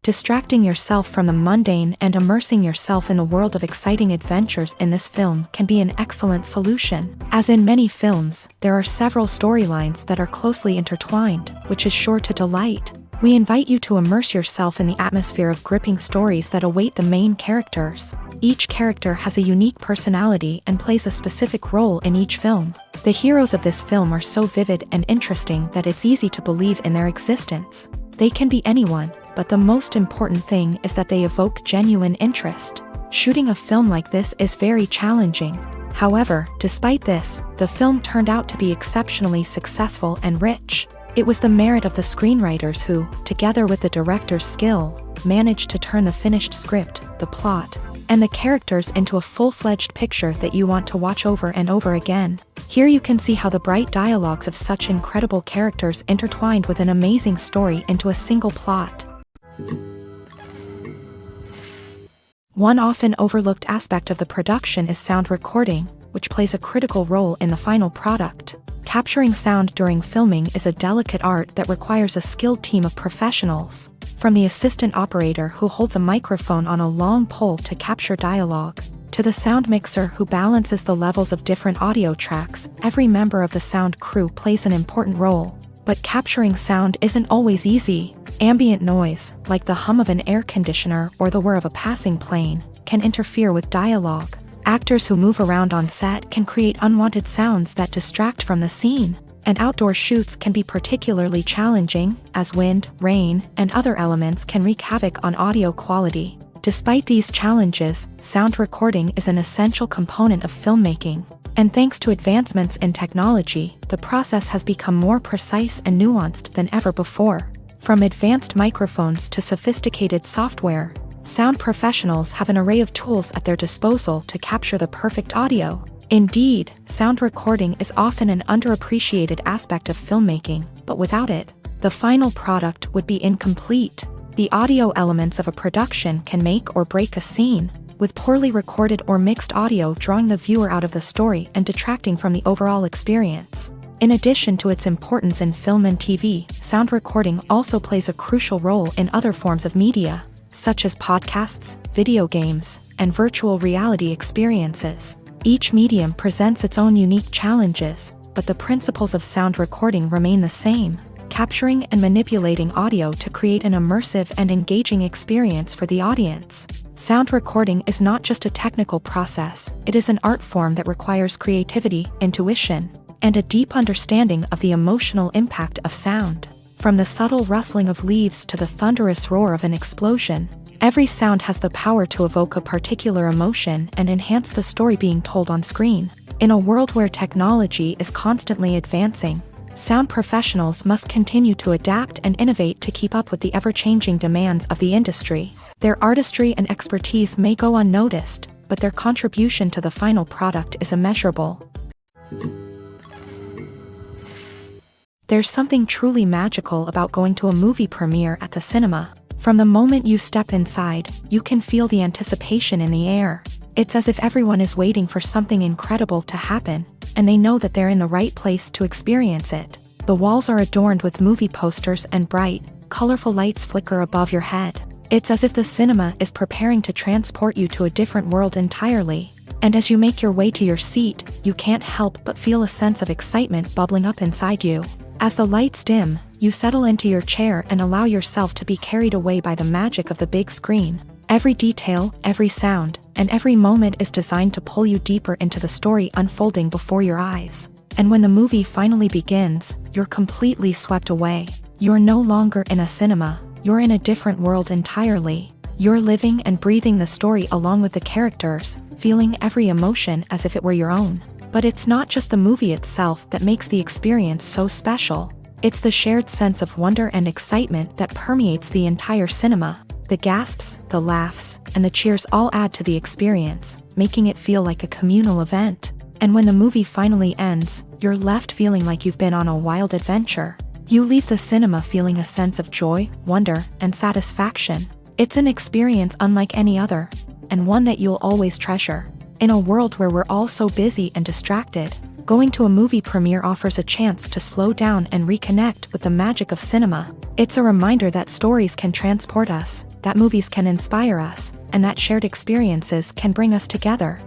Distracting yourself from the mundane and immersing yourself in the world of exciting adventures in this film can be an excellent solution. As in many films, there are several storylines that are closely intertwined, which is sure to delight. We invite you to immerse yourself in the atmosphere of gripping stories that await the main characters. Each character has a unique personality and plays a specific role in each film. The heroes of this film are so vivid and interesting that it's easy to believe in their existence. They can be anyone, but the most important thing is that they evoke genuine interest. Shooting a film like this is very challenging. However, despite this, the film turned out to be exceptionally successful and rich. It was the merit of the screenwriters who, together with the director's skill, managed to turn the finished script, the plot, and the characters into a full-fledged picture that you want to watch over and over again. Here you can see how the bright dialogues of such incredible characters intertwined with an amazing story into a single plot. One often overlooked aspect of the production is sound recording, which plays a critical role in the final product. Capturing sound during filming is a delicate art that requires a skilled team of professionals. From the assistant operator who holds a microphone on a long pole to capture dialogue, to the sound mixer who balances the levels of different audio tracks, every member of the sound crew plays an important role. But capturing sound isn't always easy. Ambient noise, like the hum of an air conditioner or the whir of a passing plane, can interfere with dialogue. Actors who move around on set can create unwanted sounds that distract from the scene. And outdoor shoots can be particularly challenging, as wind, rain, and other elements can wreak havoc on audio quality. Despite these challenges, sound recording is an essential component of filmmaking. And thanks to advancements in technology, the process has become more precise and nuanced than ever before. From advanced microphones to sophisticated software, sound professionals have an array of tools at their disposal to capture the perfect audio. Indeed, sound recording is often an underappreciated aspect of filmmaking, but without it, the final product would be incomplete. The audio elements of a production can make or break a scene, with poorly recorded or mixed audio drawing the viewer out of the story and detracting from the overall experience. In addition to its importance in film and TV, sound recording also plays a crucial role in other forms of media, such as podcasts, video games, and virtual reality experiences. Each medium presents its own unique challenges, but the principles of sound recording remain the same, capturing and manipulating audio to create an immersive and engaging experience for the audience. Sound recording is not just a technical process, it is an art form that requires creativity, intuition, and a deep understanding of the emotional impact of sound. From the subtle rustling of leaves to the thunderous roar of an explosion, every sound has the power to evoke a particular emotion and enhance the story being told on screen. In a world where technology is constantly advancing, sound professionals must continue to adapt and innovate to keep up with the ever-changing demands of the industry. Their artistry and expertise may go unnoticed, but their contribution to the final product is immeasurable. There's something truly magical about going to a movie premiere at the cinema. From the moment you step inside, you can feel the anticipation in the air. It's as if everyone is waiting for something incredible to happen, and they know that they're in the right place to experience it. The walls are adorned with movie posters and bright, colorful lights flicker above your head. It's as if the cinema is preparing to transport you to a different world entirely. And as you make your way to your seat, you can't help but feel a sense of excitement bubbling up inside you. As the lights dim, you settle into your chair and allow yourself to be carried away by the magic of the big screen. Every detail, every sound, and every moment is designed to pull you deeper into the story unfolding before your eyes. And when the movie finally begins, you're completely swept away. You're no longer in a cinema, you're in a different world entirely. You're living and breathing the story along with the characters, feeling every emotion as if it were your own. But it's not just the movie itself that makes the experience so special. It's the shared sense of wonder and excitement that permeates the entire cinema. The gasps, the laughs, and the cheers all add to the experience, making it feel like a communal event. And when the movie finally ends, you're left feeling like you've been on a wild adventure. You leave the cinema feeling a sense of joy, wonder, and satisfaction. It's an experience unlike any other, and one that you'll always treasure. In a world where we're all so busy and distracted, Going to a movie premiere offers a chance to slow down and reconnect with the magic of cinema. It's a reminder that stories can transport us, that movies can inspire us, and that shared experiences can bring us together.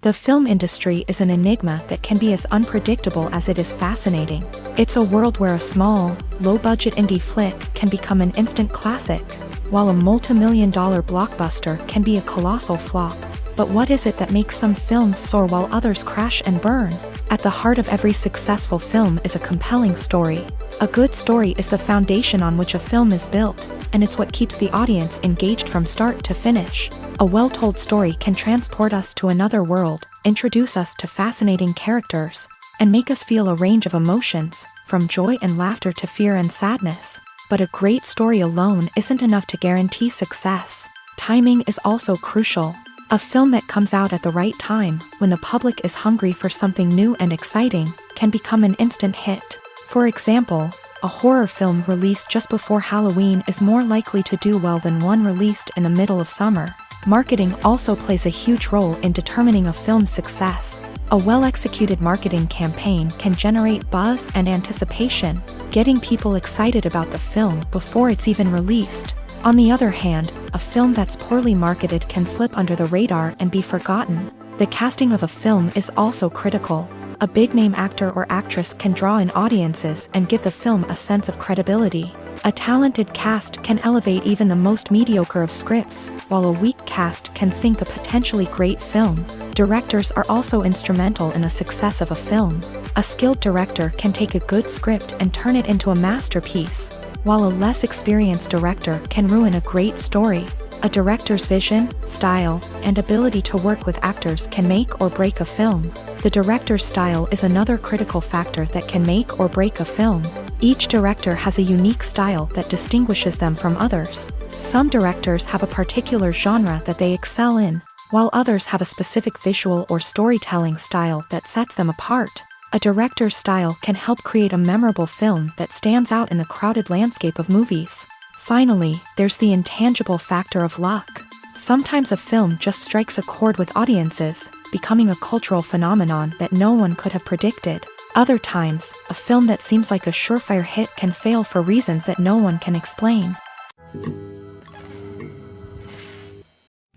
The film industry is an enigma that can be as unpredictable as it is fascinating. It's a world where a small, low-budget indie flick can become an instant classic, while a multi-million-dollar blockbuster can be a colossal flop. But what is it that makes some films soar while others crash and burn? At the heart of every successful film is a compelling story. A good story is the foundation on which a film is built, and it's what keeps the audience engaged from start to finish. A well-told story can transport us to another world, introduce us to fascinating characters, and make us feel a range of emotions, from joy and laughter to fear and sadness. But a great story alone isn't enough to guarantee success. Timing is also crucial. A film that comes out at the right time, when the public is hungry for something new and exciting, can become an instant hit. For example, a horror film released just before Halloween is more likely to do well than one released in the middle of summer. Marketing also plays a huge role in determining a film's success. A well-executed marketing campaign can generate buzz and anticipation, getting people excited about the film before it's even released. On the other hand, a film that's poorly marketed can slip under the radar and be forgotten. The casting of a film is also critical. A big-name actor or actress can draw in audiences and give the film a sense of credibility. A talented cast can elevate even the most mediocre of scripts, while a weak cast can sink a potentially great film. Directors are also instrumental in the success of a film. A skilled director can take a good script and turn it into a masterpiece, while a less experienced director can ruin a great story. A director's vision, style, and ability to work with actors can make or break a film. The director's style is another critical factor that can make or break a film. Each director has a unique style that distinguishes them from others. Some directors have a particular genre that they excel in, while others have a specific visual or storytelling style that sets them apart. A director's style can help create a memorable film that stands out in the crowded landscape of movies. Finally, there's the intangible factor of luck. Sometimes a film just strikes a chord with audiences, becoming a cultural phenomenon that no one could have predicted. Other times, a film that seems like a surefire hit can fail for reasons that no one can explain.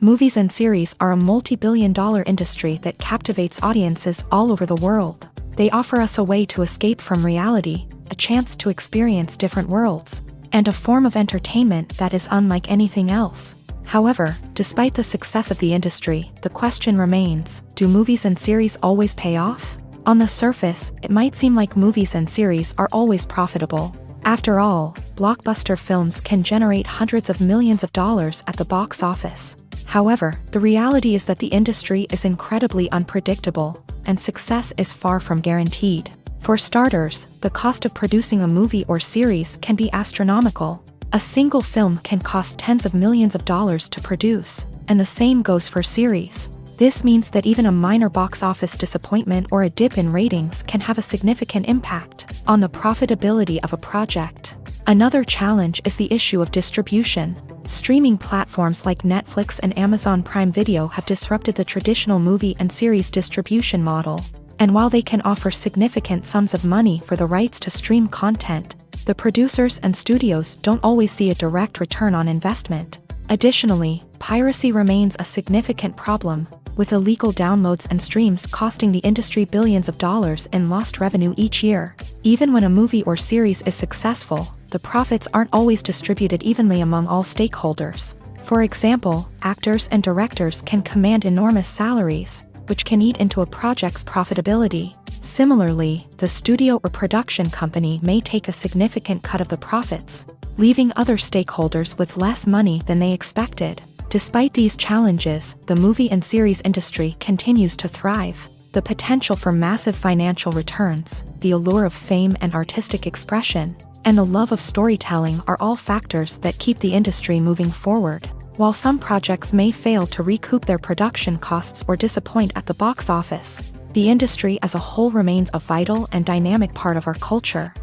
Movies and series are a multi-billion-dollar industry that captivates audiences all over the world. They offer us a way to escape from reality, a chance to experience different worlds, and a form of entertainment that is unlike anything else. However, despite the success of the industry, the question remains, do movies and series always pay off? On the surface, it might seem like movies and series are always profitable. After all, blockbuster films can generate hundreds of millions of dollars at the box office. However, the reality is that the industry is incredibly unpredictable, and success is far from guaranteed. For starters, the cost of producing a movie or series can be astronomical. A single film can cost tens of millions of dollars to produce, and the same goes for series. This means that even a minor box office disappointment or a dip in ratings can have a significant impact on the profitability of a project. Another challenge is the issue of distribution. Streaming platforms like Netflix and Amazon Prime Video have disrupted the traditional movie and series distribution model. And while they can offer significant sums of money for the rights to stream content, the producers and studios don't always see a direct return on investment. Additionally, piracy remains a significant problem, with illegal downloads and streams costing the industry billions of dollars in lost revenue each year. Even when a movie or series is successful, the profits aren't always distributed evenly among all stakeholders. For example, actors and directors can command enormous salaries, which can eat into a project's profitability. Similarly, the studio or production company may take a significant cut of the profits, leaving other stakeholders with less money than they expected. Despite these challenges, the movie and series industry continues to thrive. The potential for massive financial returns, the allure of fame and artistic expression, and the love of storytelling are all factors that keep the industry moving forward. While some projects may fail to recoup their production costs or disappoint at the box office, the industry as a whole remains a vital and dynamic part of our culture.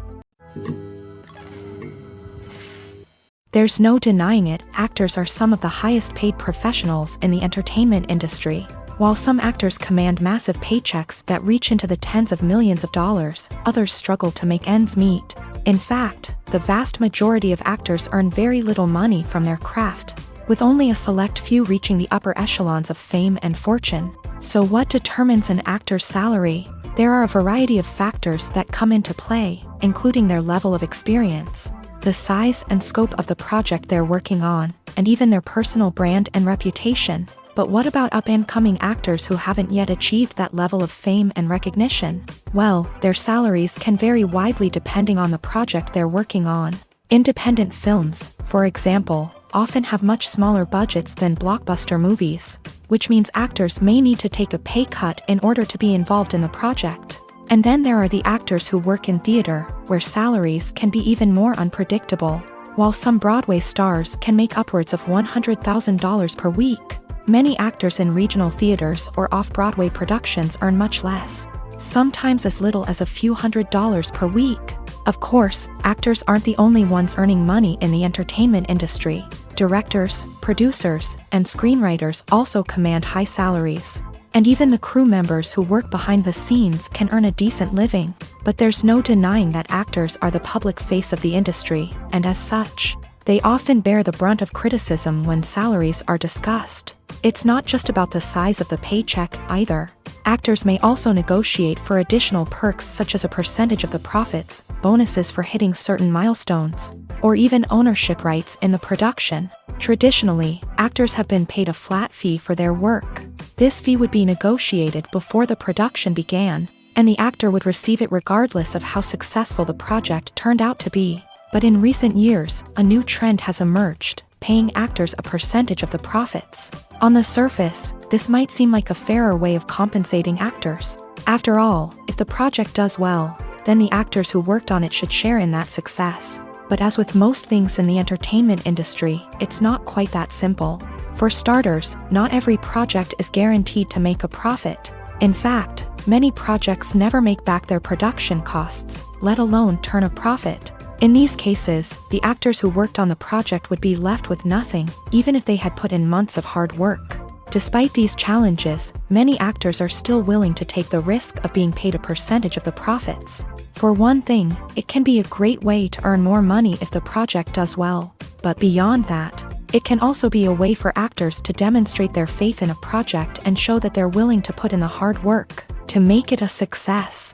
There's no denying it, actors are some of the highest paid professionals in the entertainment industry. While some actors command massive paychecks that reach into the tens of millions of dollars, others struggle to make ends meet. In fact, the vast majority of actors earn very little money from their craft, with only a select few reaching the upper echelons of fame and fortune. So what determines an actor's salary? There are a variety of factors that come into play, including their level of experience, the size and scope of the project they're working on, and even their personal brand and reputation. But what about up-and-coming actors who haven't yet achieved that level of fame and recognition? Well, their salaries can vary widely depending on the project they're working on. Independent films, for example, often have much smaller budgets than blockbuster movies, which means actors may need to take a pay cut in order to be involved in the project. And then there are the actors who work in theater, where salaries can be even more unpredictable. While some Broadway stars can make upwards of $100,000 per week, many actors in regional theaters or off-Broadway productions earn much less, sometimes as little as a few $100s per week. Of course, actors aren't the only ones earning money in the entertainment industry. Directors, producers, and screenwriters also command high salaries. And even the crew members who work behind the scenes can earn a decent living. But there's no denying that actors are the public face of the industry, and as such, they often bear the brunt of criticism when salaries are discussed. It's not just about the size of the paycheck, either. Actors may also negotiate for additional perks such as a percentage of the profits, bonuses for hitting certain milestones, or even ownership rights in the production. Traditionally, actors have been paid a flat fee for their work. This fee would be negotiated before the production began, and the actor would receive it regardless of how successful the project turned out to be. But in recent years, a new trend has emerged, paying actors a percentage of the profits. On the surface, this might seem like a fairer way of compensating actors. After all, if the project does well, then the actors who worked on it should share in that success. But as with most things in the entertainment industry, it's not quite that simple. For starters, not every project is guaranteed to make a profit. In fact, many projects never make back their production costs, let alone turn a profit. In these cases, the actors who worked on the project would be left with nothing, even if they had put in months of hard work. Despite these challenges, many actors are still willing to take the risk of being paid a percentage of the profits. For one thing, it can be a great way to earn more money if the project does well. But beyond that, it can also be a way for actors to demonstrate their faith in a project and show that they're willing to put in the hard work to make it a success.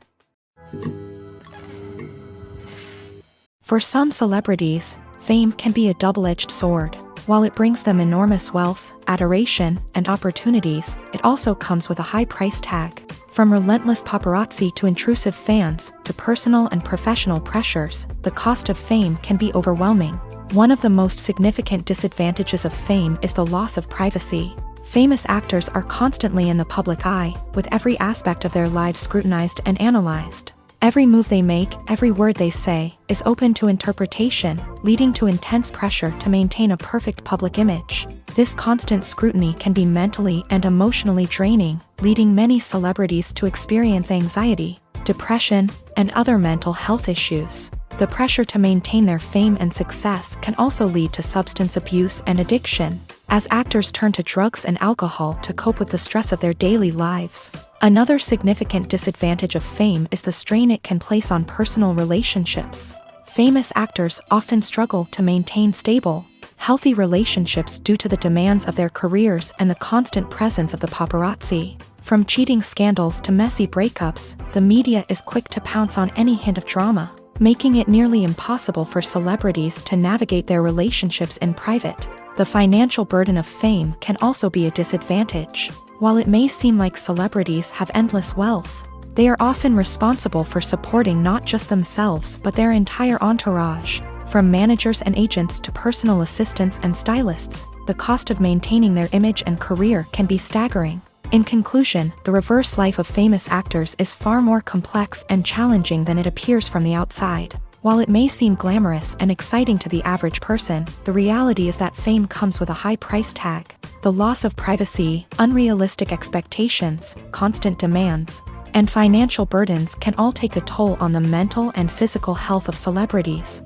For some celebrities, fame can be a double-edged sword. While it brings them enormous wealth, adoration, and opportunities, it also comes with a high price tag. From relentless paparazzi to intrusive fans, to personal and professional pressures, the cost of fame can be overwhelming. One of the most significant disadvantages of fame is the loss of privacy. Famous actors are constantly in the public eye, with every aspect of their lives scrutinized and analyzed. Every move they make, every word they say, is open to interpretation, leading to intense pressure to maintain a perfect public image. This constant scrutiny can be mentally and emotionally draining, leading many celebrities to experience anxiety, depression, and other mental health issues. The pressure to maintain their fame and success can also lead to substance abuse and addiction, as actors turn to drugs and alcohol to cope with the stress of their daily lives. Another significant disadvantage of fame is the strain it can place on personal relationships. Famous actors often struggle to maintain stable, healthy relationships due to the demands of their careers and the constant presence of the paparazzi. From cheating scandals to messy breakups, the media is quick to pounce on any hint of drama, making it nearly impossible for celebrities to navigate their relationships in private. The financial burden of fame can also be a disadvantage. While it may seem like celebrities have endless wealth, they are often responsible for supporting not just themselves but their entire entourage. From managers and agents to personal assistants and stylists, the cost of maintaining their image and career can be staggering. In conclusion, the reverse life of famous actors is far more complex and challenging than it appears from the outside. While it may seem glamorous and exciting to the average person, the reality is that fame comes with a high price tag. The loss of privacy, unrealistic expectations, constant demands, and financial burdens can all take a toll on the mental and physical health of celebrities.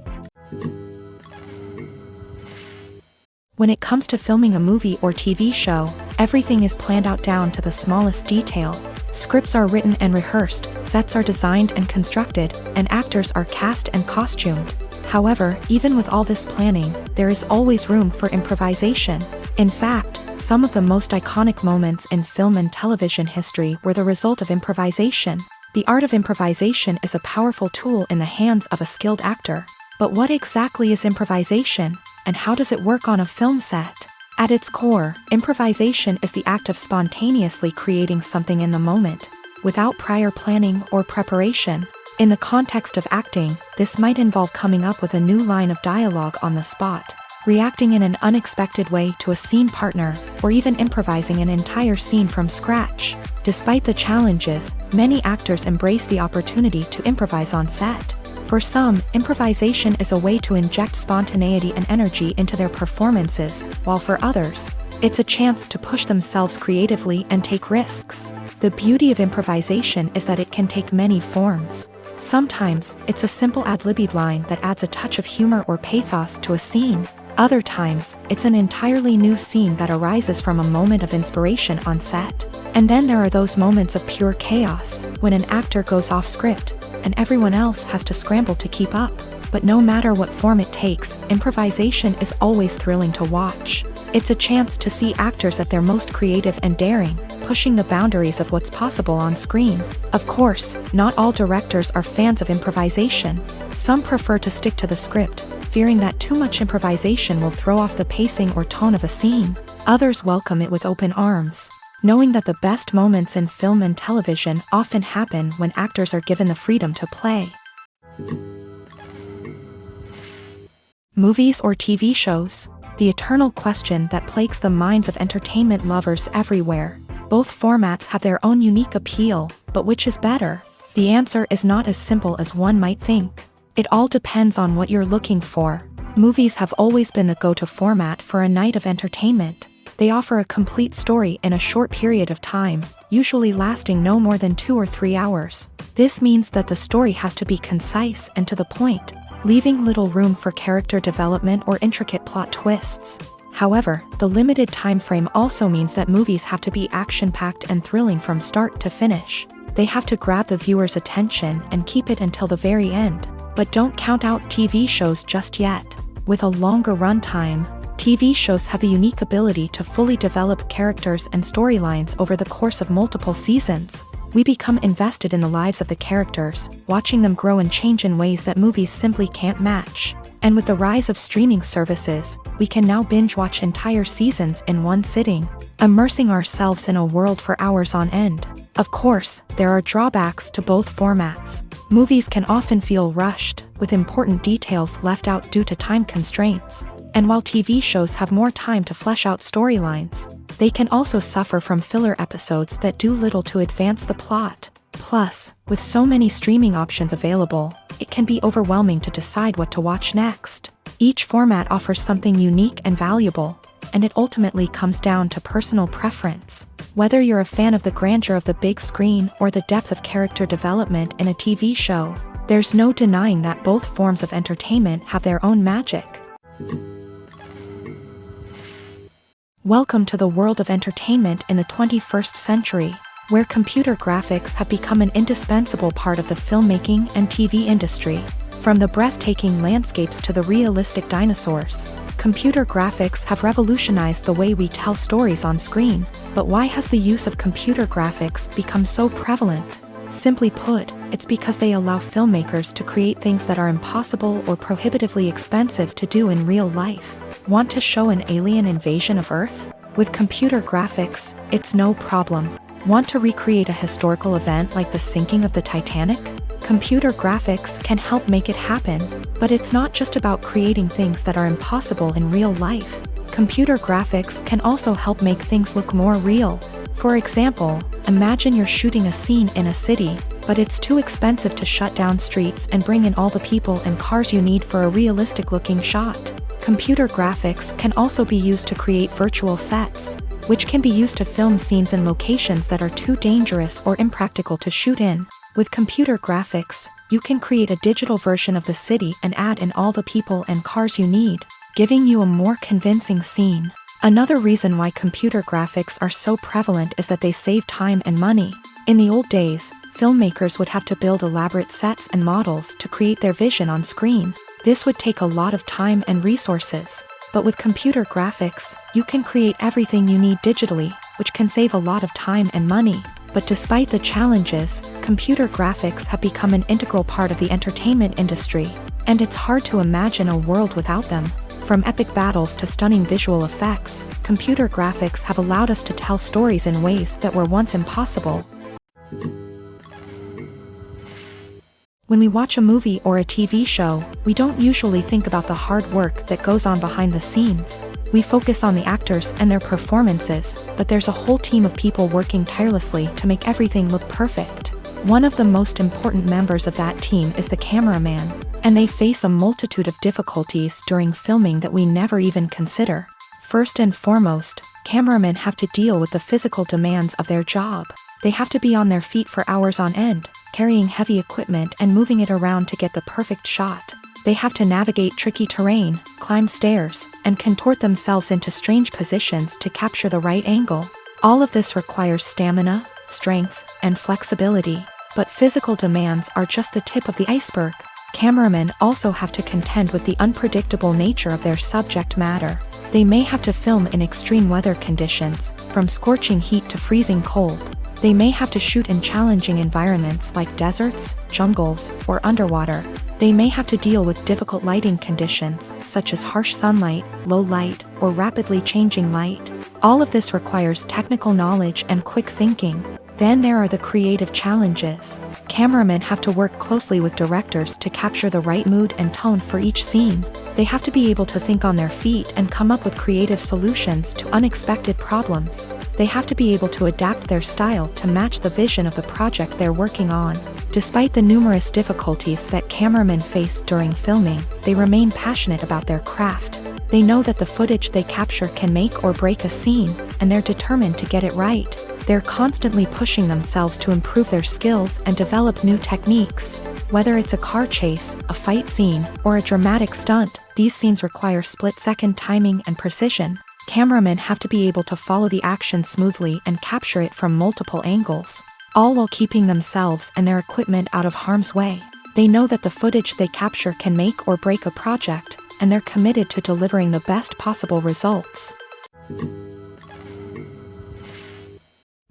When it comes to filming a movie or TV show, Everything is planned out down to the smallest detail. Scripts are written and rehearsed, sets are designed and constructed, and actors are cast and costumed. However, even with all this planning, there is always room for improvisation. In fact, some of the most iconic moments in film and television history were the result of improvisation. The art of improvisation is a powerful tool in the hands of a skilled actor. But what exactly is improvisation, and how does it work on a film set? At its core, improvisation is the act of spontaneously creating something in the moment, without prior planning or preparation. In the context of acting, this might involve coming up with a new line of dialogue on the spot, reacting in an unexpected way to a scene partner, or even improvising an entire scene from scratch. Despite the challenges, many actors embrace the opportunity to improvise on set. For some, improvisation is a way to inject spontaneity and energy into their performances, while for others, it's a chance to push themselves creatively and take risks. The beauty of improvisation is that it can take many forms. Sometimes, it's a simple ad-libbed line that adds a touch of humor or pathos to a scene. Other times, it's an entirely new scene that arises from a moment of inspiration on set. And then there are those moments of pure chaos, when an actor goes off script, and everyone else has to scramble to keep up. But no matter what form it takes, improvisation is always thrilling to watch. It's a chance to see actors at their most creative and daring, pushing the boundaries of what's possible on screen. Of course, not all directors are fans of improvisation. Some prefer to stick to the script, fearing that too much improvisation will throw off the pacing or tone of a scene. Others welcome it with open arms, knowing that the best moments in film and television often happen when actors are given the freedom to play. Movies or TV shows? The eternal question that plagues the minds of entertainment lovers everywhere. Both formats have their own unique appeal, but which is better? The answer is not as simple as one might think. It all depends on what you're looking for. Movies have always been the go-to format for a night of entertainment. They offer a complete story in a short period of time, usually lasting no more than 2 or 3 hours. This means that the story has to be concise and to the point, leaving little room for character development or intricate plot twists. However, the limited time frame also means that movies have to be action-packed and thrilling from start to finish. They have to grab the viewer's attention and keep it until the very end. But don't count out TV shows just yet. With a longer runtime, TV shows have the unique ability to fully develop characters and storylines over the course of multiple seasons. We become invested in the lives of the characters, watching them grow and change in ways that movies simply can't match. And with the rise of streaming services, we can now binge-watch entire seasons in one sitting, immersing ourselves in a world for hours on end. Of course, there are drawbacks to both formats. Movies can often feel rushed, with important details left out due to time constraints. And while TV shows have more time to flesh out storylines, they can also suffer from filler episodes that do little to advance the plot. Plus, with so many streaming options available, it can be overwhelming to decide what to watch next. Each format offers something unique and valuable, and it ultimately comes down to personal preference. Whether you're a fan of the grandeur of the big screen or the depth of character development in a TV show, there's no denying that both forms of entertainment have their own magic. Welcome to the world of entertainment in the 21st century, where computer graphics have become an indispensable part of the filmmaking and TV industry. From the breathtaking landscapes to the realistic dinosaurs, computer graphics have revolutionized the way we tell stories on screen. But why has the use of computer graphics become so prevalent? Simply put, it's because they allow filmmakers to create things that are impossible or prohibitively expensive to do in real life. Want to show an alien invasion of Earth? With computer graphics, it's no problem. Want to recreate a historical event like the sinking of the Titanic? Computer graphics can help make it happen. But it's not just about creating things that are impossible in real life. Computer graphics can also help make things look more real. For example, imagine you're shooting a scene in a city, but it's too expensive to shut down streets and bring in all the people and cars you need for a realistic-looking shot. Computer graphics can also be used to create virtual sets, which can be used to film scenes in locations that are too dangerous or impractical to shoot in. With computer graphics, you can create a digital version of the city and add in all the people and cars you need, giving you a more convincing scene. Another reason why computer graphics are so prevalent is that they save time and money. In the old days, filmmakers would have to build elaborate sets and models to create their vision on screen. This would take a lot of time and resources. But with computer graphics, you can create everything you need digitally, which can save a lot of time and money. But despite the challenges, computer graphics have become an integral part of the entertainment industry, and it's hard to imagine a world without them. From epic battles to stunning visual effects, computer graphics have allowed us to tell stories in ways that were once impossible. When we watch a movie or a TV show, we don't usually think about the hard work that goes on behind the scenes. We focus on the actors and their performances, but there's a whole team of people working tirelessly to make everything look perfect. One of the most important members of that team is the cameraman, and they face a multitude of difficulties during filming that we never even consider. First and foremost, cameramen have to deal with the physical demands of their job. They have to be on their feet for hours on end, carrying heavy equipment and moving it around to get the perfect shot. They have to navigate tricky terrain, climb stairs, and contort themselves into strange positions to capture the right angle. All of this requires stamina, strength, and flexibility. But physical demands are just the tip of the iceberg. Cameramen also have to contend with the unpredictable nature of their subject matter. They may have to film in extreme weather conditions, from scorching heat to freezing cold. They may have to shoot in challenging environments like deserts, jungles, or underwater. They may have to deal with difficult lighting conditions, such as harsh sunlight, low light, or rapidly changing light. All of this requires technical knowledge and quick thinking. Then there are the creative challenges. Cameramen have to work closely with directors to capture the right mood and tone for each scene. They have to be able to think on their feet and come up with creative solutions to unexpected problems. They have to be able to adapt their style to match the vision of the project they're working on. Despite the numerous difficulties that cameramen face during filming, they remain passionate about their craft. They know that the footage they capture can make or break a scene, and they're determined to get it right. They're constantly pushing themselves to improve their skills and develop new techniques. Whether it's a car chase, a fight scene, or a dramatic stunt, these scenes require split-second timing and precision. Cameramen have to be able to follow the action smoothly and capture it from multiple angles, all while keeping themselves and their equipment out of harm's way. They know that the footage they capture can make or break a project, and they're committed to delivering the best possible results.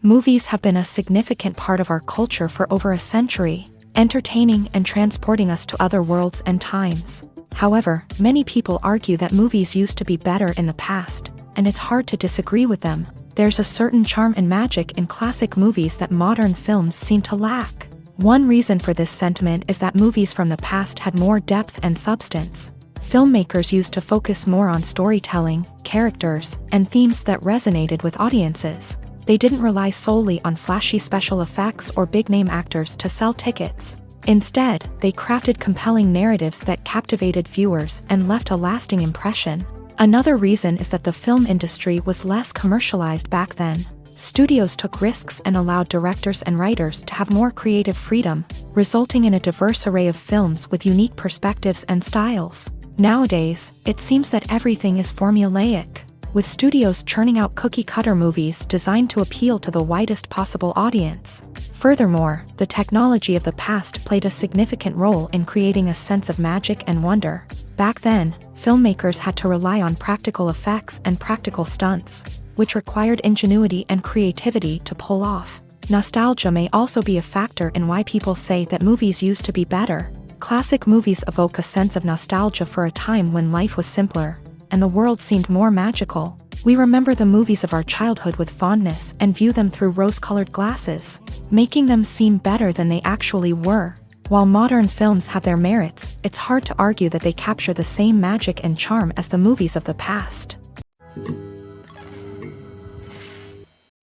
Movies have been a significant part of our culture for over a century, entertaining and transporting us to other worlds and times. However, many people argue that movies used to be better in the past, and it's hard to disagree with them. There's a certain charm and magic in classic movies that modern films seem to lack. One reason for this sentiment is that movies from the past had more depth and substance. Filmmakers used to focus more on storytelling, characters, and themes that resonated with audiences. They didn't rely solely on flashy special effects or big-name actors to sell tickets. Instead, they crafted compelling narratives that captivated viewers and left a lasting impression. Another reason is that the film industry was less commercialized back then. Studios took risks and allowed directors and writers to have more creative freedom, resulting in a diverse array of films with unique perspectives and styles. Nowadays, it seems that everything is formulaic, with studios churning out cookie-cutter movies designed to appeal to the widest possible audience. Furthermore, the technology of the past played a significant role in creating a sense of magic and wonder. Back then, filmmakers had to rely on practical effects and practical stunts, which required ingenuity and creativity to pull off. Nostalgia may also be a factor in why people say that movies used to be better. Classic movies evoke a sense of nostalgia for a time when life was simpler, and the world seemed more magical. We remember the movies of our childhood with fondness and view them through rose-colored glasses, making them seem better than they actually were. While modern films have their merits, it's hard to argue that they capture the same magic and charm as the movies of the past.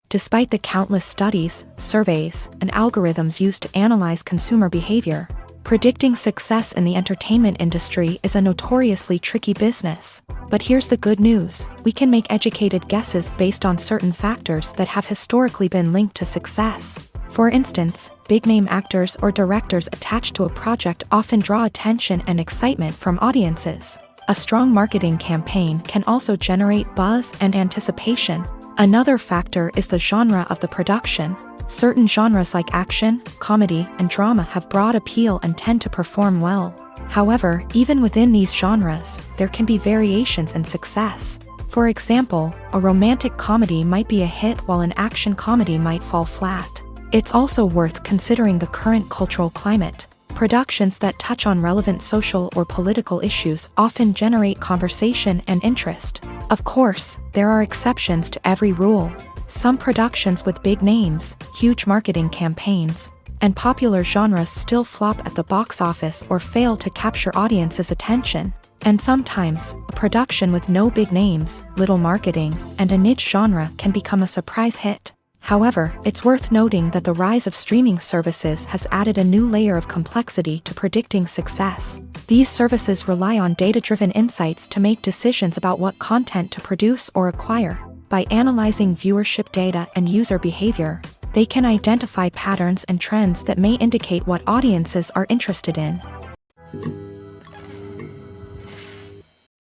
Despite the countless studies, surveys, and algorithms used to analyze consumer behavior, predicting success in the entertainment industry is a notoriously tricky business. But here's the good news: we can make educated guesses based on certain factors that have historically been linked to success. For instance, big-name actors or directors attached to a project often draw attention and excitement from audiences. A strong marketing campaign can also generate buzz and anticipation. Another factor is the genre of the production. Certain genres like action, comedy, and drama have broad appeal and tend to perform well. However, even within these genres, there can be variations in success. For example, a romantic comedy might be a hit while an action comedy might fall flat. It's also worth considering the current cultural climate. Productions that touch on relevant social or political issues often generate conversation and interest. Of course, there are exceptions to every rule. Some productions with big names, huge marketing campaigns, and popular genres still flop at the box office or fail to capture audiences' attention. And sometimes, a production with no big names, little marketing, and a niche genre can become a surprise hit. However, it's worth noting that the rise of streaming services has added a new layer of complexity to predicting success. These services rely on data-driven insights to make decisions about what content to produce or acquire. By analyzing viewership data and user behavior, they can identify patterns and trends that may indicate what audiences are interested in.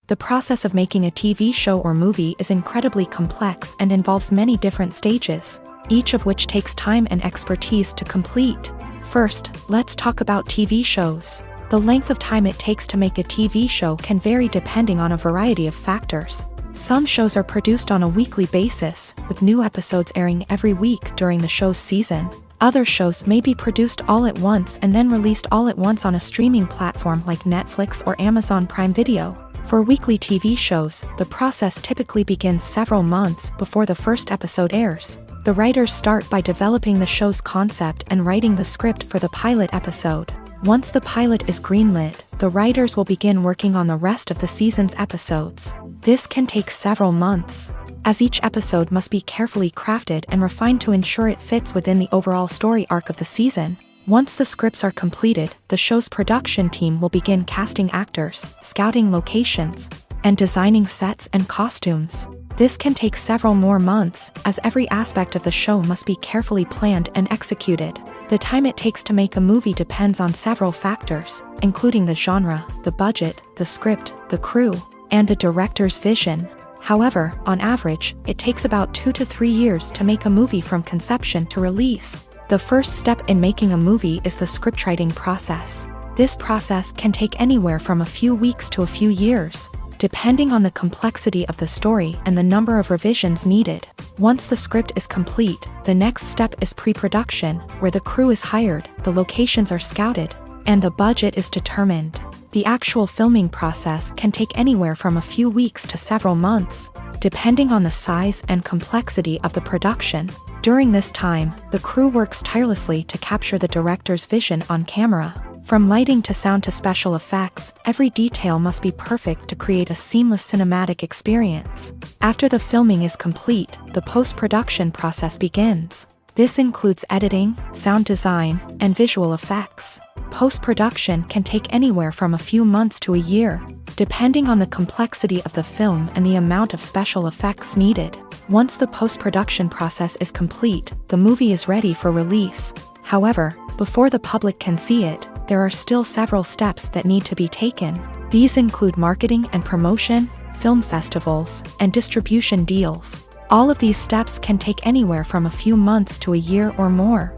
The process of making a TV show or movie is incredibly complex and involves many different stages, each of which takes time and expertise to complete. First, let's talk about TV shows. The length of time it takes to make a TV show can vary depending on a variety of factors. Some shows are produced on a weekly basis, with new episodes airing every week during the show's season. Other shows may be produced all at once and then released all at once on a streaming platform like Netflix or Amazon Prime Video. For weekly TV shows, the process typically begins several months before the first episode airs. The writers start by developing the show's concept and writing the script for the pilot episode. Once the pilot is greenlit, the writers will begin working on the rest of the season's episodes. This can take several months, as each episode must be carefully crafted and refined to ensure it fits within the overall story arc of the season. Once the scripts are completed, the show's production team will begin casting actors, scouting locations, and designing sets and costumes. This can take several more months, as every aspect of the show must be carefully planned and executed. The time it takes to make a movie depends on several factors, including the genre, the budget, the script, the crew, and the director's vision. However, on average, it takes about 2 to 3 years to make a movie from conception to release. The first step in making a movie is the scriptwriting process. This process can take anywhere from a few weeks to a few years, depending on the complexity of the story and the number of revisions needed. Once the script is complete, the next step is pre-production, where the crew is hired, the locations are scouted, and the budget is determined. The actual filming process can take anywhere from a few weeks to several months, depending on the size and complexity of the production. During this time, the crew works tirelessly to capture the director's vision on camera. From lighting to sound to special effects, every detail must be perfect to create a seamless cinematic experience. After the filming is complete, the post-production process begins. This includes editing, sound design, and visual effects. Post-production can take anywhere from a few months to a year, depending on the complexity of the film and the amount of special effects needed. Once the post-production process is complete, the movie is ready for release. However, before the public can see it, there are still several steps that need to be taken. These include marketing and promotion, film festivals, and distribution deals. All of these steps can take anywhere from a few months to a year or more.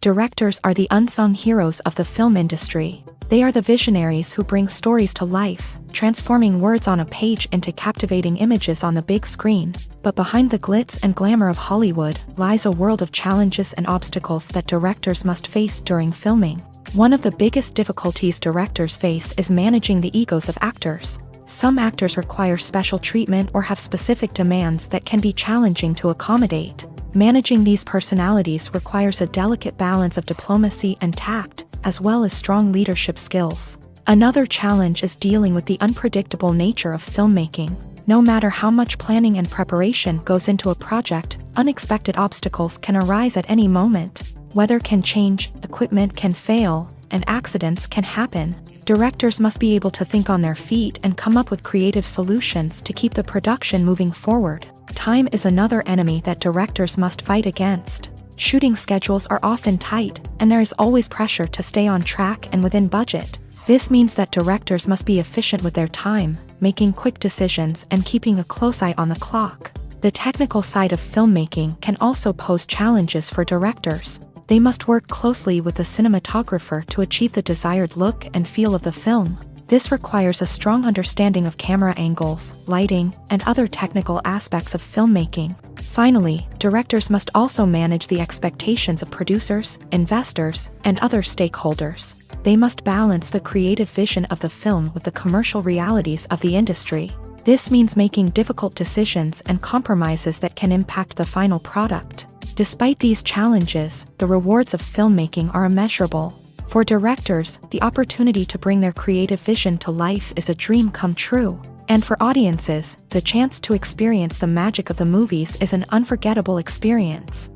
Directors are the unsung heroes of the film industry. They are the visionaries who bring stories to life, transforming words on a page into captivating images on the big screen. But behind the glitz and glamour of Hollywood lies a world of challenges and obstacles that directors must face during filming. One of the biggest difficulties directors face is managing the egos of actors. Some actors require special treatment or have specific demands that can be challenging to accommodate. Managing these personalities requires a delicate balance of diplomacy and tact, as well as strong leadership skills. Another challenge is dealing with the unpredictable nature of filmmaking. No matter how much planning and preparation goes into a project, unexpected obstacles can arise at any moment. Weather can change, equipment can fail, and accidents can happen. Directors must be able to think on their feet and come up with creative solutions to keep the production moving forward. Time is another enemy that directors must fight against. Shooting schedules are often tight, and there is always pressure to stay on track and within budget. This means that directors must be efficient with their time, making quick decisions and keeping a close eye on the clock. The technical side of filmmaking can also pose challenges for directors. They must work closely with the cinematographer to achieve the desired look and feel of the film. This requires a strong understanding of camera angles, lighting, and other technical aspects of filmmaking. Finally, directors must also manage the expectations of producers, investors, and other stakeholders. They must balance the creative vision of the film with the commercial realities of the industry. This means making difficult decisions and compromises that can impact the final product. Despite these challenges, the rewards of filmmaking are immeasurable. For directors, the opportunity to bring their creative vision to life is a dream come true. And for audiences, the chance to experience the magic of the movies is an unforgettable experience.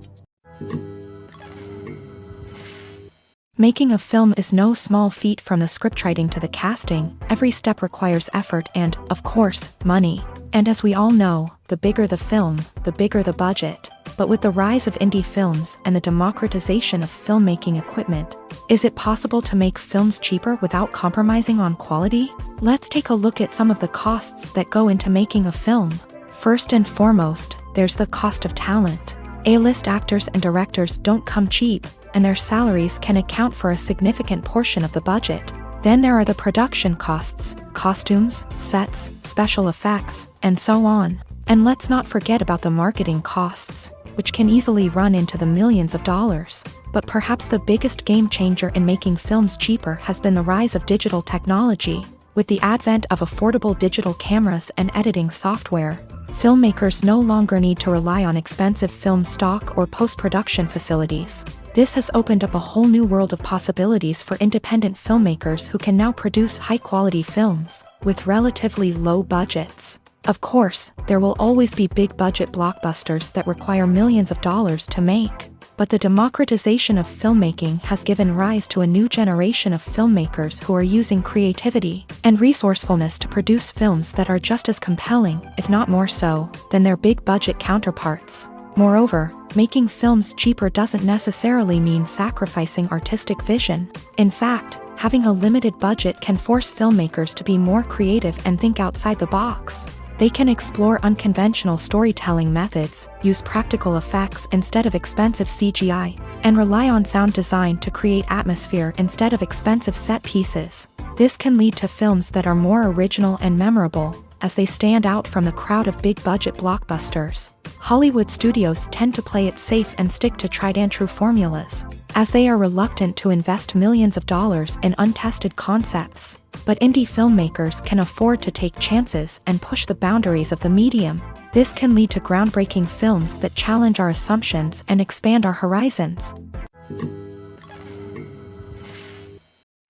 Making a film is no small feat. From the scriptwriting to the casting, every step requires effort and, of course, money. And as we all know, the bigger the film, the bigger the budget. But with the rise of indie films and the democratization of filmmaking equipment, is it possible to make films cheaper without compromising on quality? Let's take a look at some of the costs that go into making a film. First and foremost, there's the cost of talent. A-list actors and directors don't come cheap, and their salaries can account for a significant portion of the budget. Then there are the production costs, costumes, sets, special effects, and so on. And let's not forget about the marketing costs, which can easily run into the millions of dollars. But perhaps the biggest game changer in making films cheaper has been the rise of digital technology. With the advent of affordable digital cameras and editing software, filmmakers no longer need to rely on expensive film stock or post-production facilities. This has opened up a whole new world of possibilities for independent filmmakers who can now produce high-quality films with relatively low budgets. Of course, there will always be big-budget blockbusters that require millions of dollars to make. But the democratization of filmmaking has given rise to a new generation of filmmakers who are using creativity and resourcefulness to produce films that are just as compelling, if not more so, than their big-budget counterparts. Moreover, making films cheaper doesn't necessarily mean sacrificing artistic vision. In fact, having a limited budget can force filmmakers to be more creative and think outside the box. They can explore unconventional storytelling methods, use practical effects instead of expensive CGI, and rely on sound design to create atmosphere instead of expensive set pieces. This can lead to films that are more original and memorable, as they stand out from the crowd of big-budget blockbusters. Hollywood studios tend to play it safe and stick to tried-and-true formulas, as they are reluctant to invest millions of dollars in untested concepts. But indie filmmakers can afford to take chances and push the boundaries of the medium. This can lead to groundbreaking films that challenge our assumptions and expand our horizons.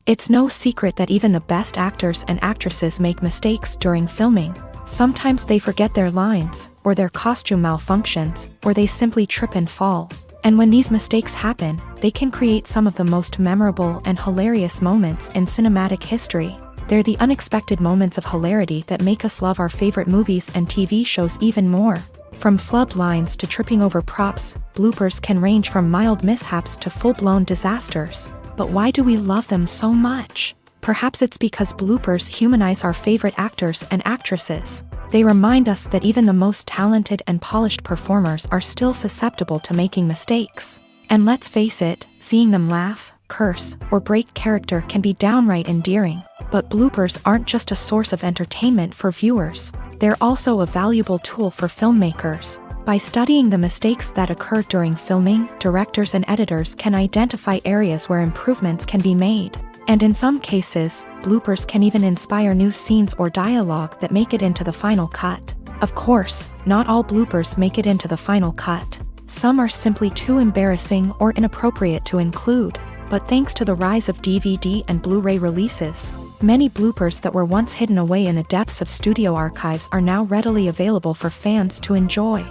It's no secret that even the best actors and actresses make mistakes during filming. Sometimes they forget their lines, or their costume malfunctions, or they simply trip and fall. And when these mistakes happen, they can create some of the most memorable and hilarious moments in cinematic history. They're the unexpected moments of hilarity that make us love our favorite movies and TV shows even more. From flubbed lines to tripping over props, bloopers can range from mild mishaps to full-blown disasters. But why do we love them so much? Perhaps it's because bloopers humanize our favorite actors and actresses. They remind us that even the most talented and polished performers are still susceptible to making mistakes. And let's face it, seeing them laugh, curse, or break character can be downright endearing. But bloopers aren't just a source of entertainment for viewers. They're also a valuable tool for filmmakers. By studying the mistakes that occur during filming, directors and editors can identify areas where improvements can be made. And in some cases, bloopers can even inspire new scenes or dialogue that make it into the final cut. Of course, not all bloopers make it into the final cut. Some are simply too embarrassing or inappropriate to include. But thanks to the rise of DVD and Blu-ray releases, many bloopers that were once hidden away in the depths of studio archives are now readily available for fans to enjoy.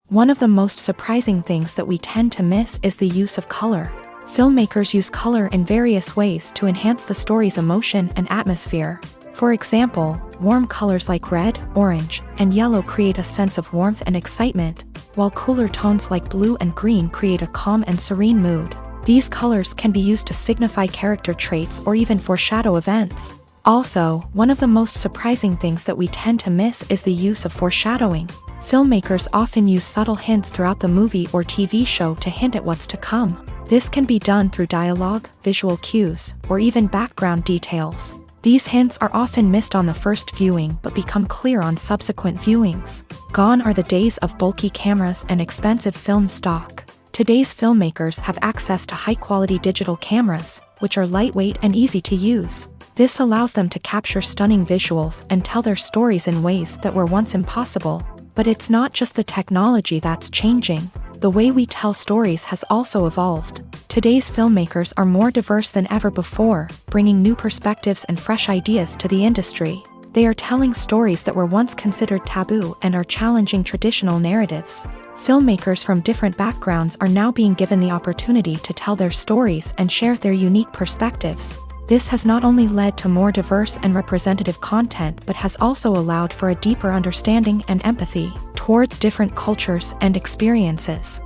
One of the most surprising things that we tend to miss is the use of color. Filmmakers use color in various ways to enhance the story's emotion and atmosphere. For example, warm colors like red, orange, and yellow create a sense of warmth and excitement, while cooler tones like blue and green create a calm and serene mood. These colors can be used to signify character traits or even foreshadow events. Also, one of the most surprising things that we tend to miss is the use of foreshadowing. Filmmakers often use subtle hints throughout the movie or TV show to hint at what's to come. This can be done through dialogue, visual cues, or even background details. These hints are often missed on the first viewing but become clear on subsequent viewings. Gone are the days of bulky cameras and expensive film stock. Today's filmmakers have access to high-quality digital cameras, which are lightweight and easy to use. This allows them to capture stunning visuals and tell their stories in ways that were once impossible. But it's not just the technology that's changing. The way we tell stories has also evolved. Today's filmmakers are more diverse than ever before, bringing new perspectives and fresh ideas to the industry. They are telling stories that were once considered taboo and are challenging traditional narratives. Filmmakers from different backgrounds are now being given the opportunity to tell their stories and share their unique perspectives. This has not only led to more diverse and representative content but has also allowed for a deeper understanding and empathy towards different cultures and experiences.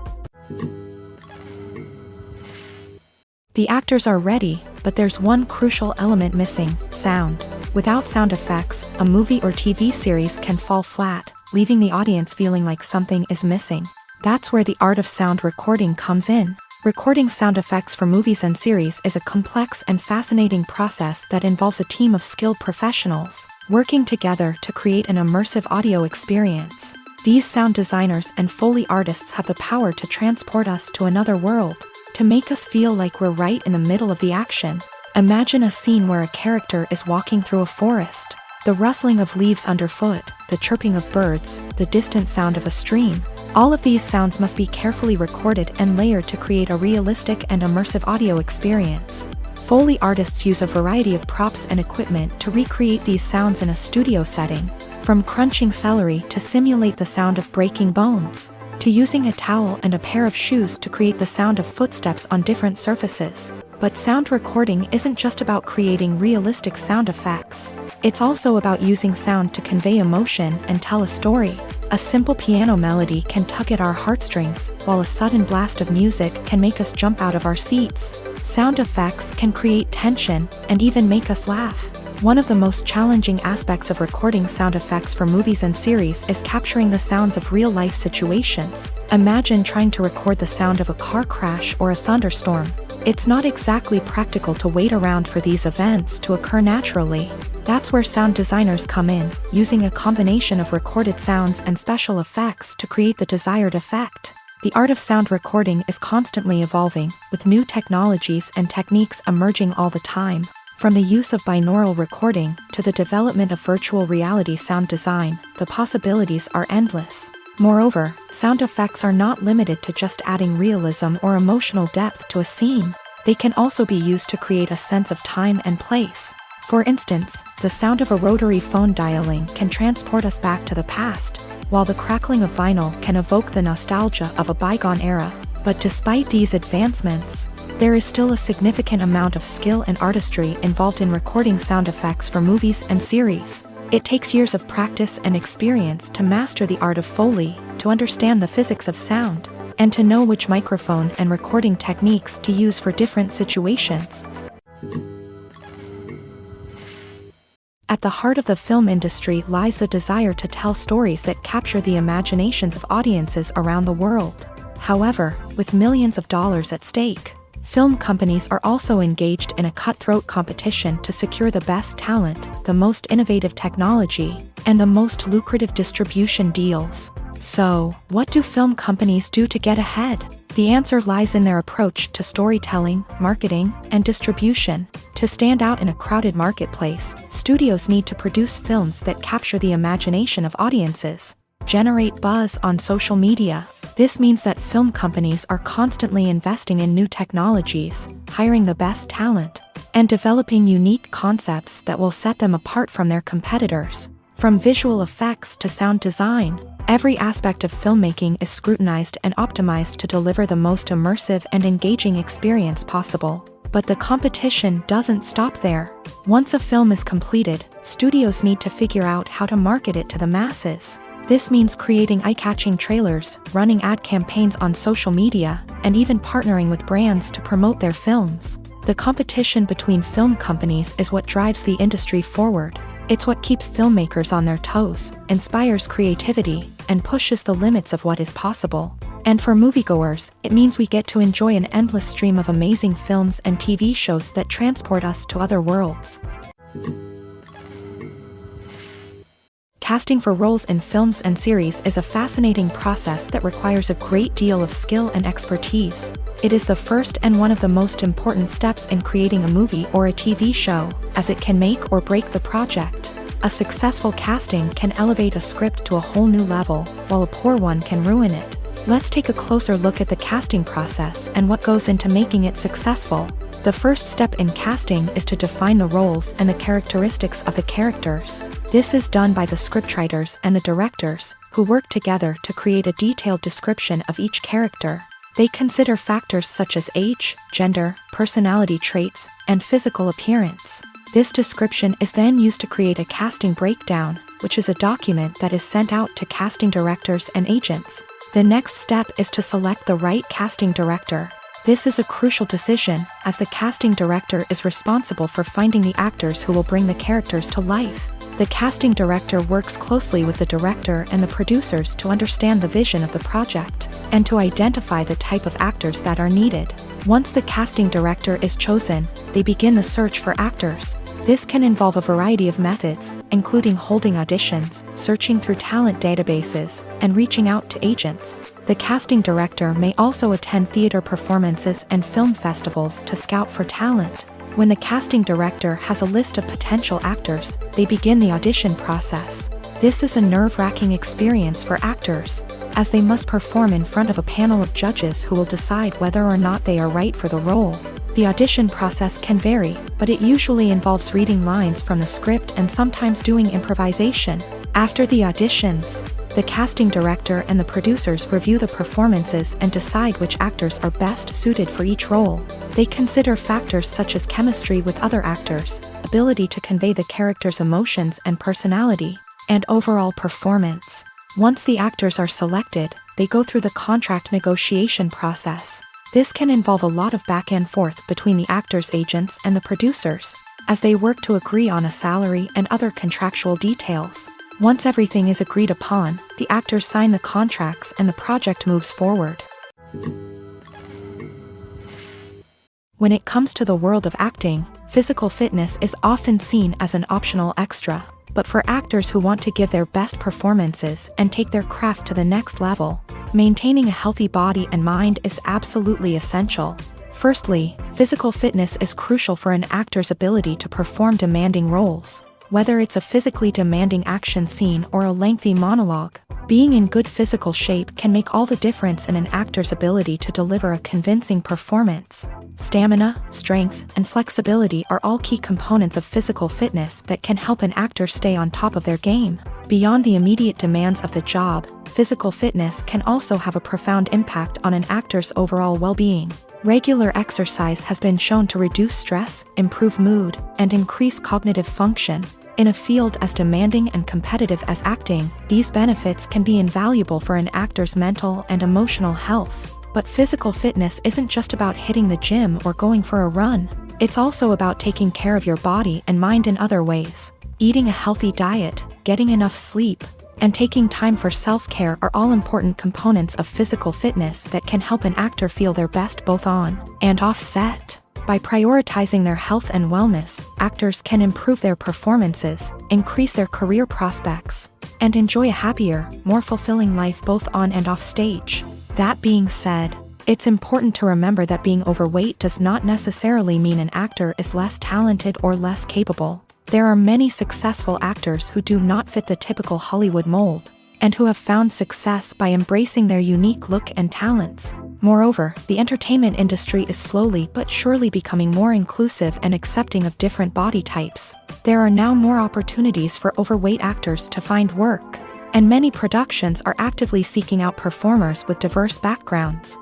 The actors are ready, but there's one crucial element missing: sound. Without sound effects, a movie or TV series can fall flat, leaving the audience feeling like something is missing. That's where the art of sound recording comes in. Recording sound effects for movies and series is a complex and fascinating process that involves a team of skilled professionals working together to create an immersive audio experience. These sound designers and Foley artists have the power to transport us to another world, to make us feel like we're right in the middle of the action. Imagine a scene where a character is walking through a forest. The rustling of leaves underfoot, the chirping of birds, the distant sound of a stream. All of these sounds must be carefully recorded and layered to create a realistic and immersive audio experience. Foley artists use a variety of props and equipment to recreate these sounds in a studio setting, from crunching celery to simulate the sound of breaking bones, to using a towel and a pair of shoes to create the sound of footsteps on different surfaces. But sound recording isn't just about creating realistic sound effects. It's also about using sound to convey emotion and tell a story. A simple piano melody can tug at our heartstrings, while a sudden blast of music can make us jump out of our seats. Sound effects can create tension and even make us laugh. One of the most challenging aspects of recording sound effects for movies and series is capturing the sounds of real-life situations. Imagine trying to record the sound of a car crash or a thunderstorm. It's not exactly practical to wait around for these events to occur naturally. That's where sound designers come in, using a combination of recorded sounds and special effects to create the desired effect. The art of sound recording is constantly evolving, with new technologies and techniques emerging all the time. From the use of binaural recording to the development of virtual reality sound design, the possibilities are endless. Moreover, sound effects are not limited to just adding realism or emotional depth to a scene. They can also be used to create a sense of time and place. For instance, the sound of a rotary phone dialing can transport us back to the past, while the crackling of vinyl can evoke the nostalgia of a bygone era. But despite these advancements, there is still a significant amount of skill and artistry involved in recording sound effects for movies and series. It takes years of practice and experience to master the art of Foley, to understand the physics of sound, and to know which microphone and recording techniques to use for different situations. At the heart of the film industry lies the desire to tell stories that capture the imaginations of audiences around the world. However, with millions of dollars at stake, film companies are also engaged in a cutthroat competition to secure the best talent, the most innovative technology, and the most lucrative distribution deals. So, what do film companies do to get ahead? The answer lies in their approach to storytelling, marketing, and distribution. To stand out in a crowded marketplace, studios need to produce films that capture the imagination of audiences, generate buzz on social media. This means that film companies are constantly investing in new technologies, hiring the best talent, and developing unique concepts that will set them apart from their competitors. From visual effects to sound design, every aspect of filmmaking is scrutinized and optimized to deliver the most immersive and engaging experience possible. But the competition doesn't stop there. Once a film is completed, studios need to figure out how to market it to the masses. This means creating eye-catching trailers, running ad campaigns on social media, and even partnering with brands to promote their films. The competition between film companies is what drives the industry forward. It's what keeps filmmakers on their toes, inspires creativity, and pushes the limits of what is possible. And for moviegoers, it means we get to enjoy an endless stream of amazing films and TV shows that transport us to other worlds. Casting for roles in films and series is a fascinating process that requires a great deal of skill and expertise. It is the first and one of the most important steps in creating a movie or a TV show, as it can make or break the project. A successful casting can elevate a script to a whole new level, while a poor one can ruin it. Let's take a closer look at the casting process and what goes into making it successful. The first step in casting is to define the roles and the characteristics of the characters. This is done by the scriptwriters and the directors, who work together to create a detailed description of each character. They consider factors such as age, gender, personality traits, and physical appearance. This description is then used to create a casting breakdown, which is a document that is sent out to casting directors and agents. The next step is to select the right casting director. This is a crucial decision, as the casting director is responsible for finding the actors who will bring the characters to life. The casting director works closely with the director and the producers to understand the vision of the project, and to identify the type of actors that are needed. Once the casting director is chosen, they begin the search for actors. This can involve a variety of methods, including holding auditions, searching through talent databases, and reaching out to agents. The casting director may also attend theater performances and film festivals to scout for talent. When the casting director has a list of potential actors, they begin the audition process. This is a nerve-wracking experience for actors, as they must perform in front of a panel of judges who will decide whether or not they are right for the role. The audition process can vary, but it usually involves reading lines from the script and sometimes doing improvisation. After the auditions, the casting director and the producers review the performances and decide which actors are best suited for each role. They consider factors such as chemistry with other actors, ability to convey the character's emotions and personality, and overall performance. Once the actors are selected, they go through the contract negotiation process. This can involve a lot of back and forth between the actors' agents and the producers, as they work to agree on a salary and other contractual details. Once everything is agreed upon, the actors sign the contracts and the project moves forward. When it comes to the world of acting, physical fitness is often seen as an optional extra. But for actors who want to give their best performances and take their craft to the next level, maintaining a healthy body and mind is absolutely essential. Firstly, physical fitness is crucial for an actor's ability to perform demanding roles. Whether it's a physically demanding action scene or a lengthy monologue, being in good physical shape can make all the difference in an actor's ability to deliver a convincing performance. Stamina, strength, and flexibility are all key components of physical fitness that can help an actor stay on top of their game. Beyond the immediate demands of the job, physical fitness can also have a profound impact on an actor's overall well-being. Regular exercise has been shown to reduce stress, improve mood, and increase cognitive function. In a field as demanding and competitive as acting, these benefits can be invaluable for an actor's mental and emotional health. But physical fitness isn't just about hitting the gym or going for a run. It's also about taking care of your body and mind in other ways. Eating a healthy diet, getting enough sleep, and taking time for self-care are all important components of physical fitness that can help an actor feel their best both on and off set. By prioritizing their health and wellness, actors can improve their performances, increase their career prospects, and enjoy a happier, more fulfilling life both on and off stage. That being said, it's important to remember that being overweight does not necessarily mean an actor is less talented or less capable. There are many successful actors who do not fit the typical Hollywood mold, and who have found success by embracing their unique look and talents. Moreover, the entertainment industry is slowly but surely becoming more inclusive and accepting of different body types. There are now more opportunities for overweight actors to find work, and many productions are actively seeking out performers with diverse backgrounds.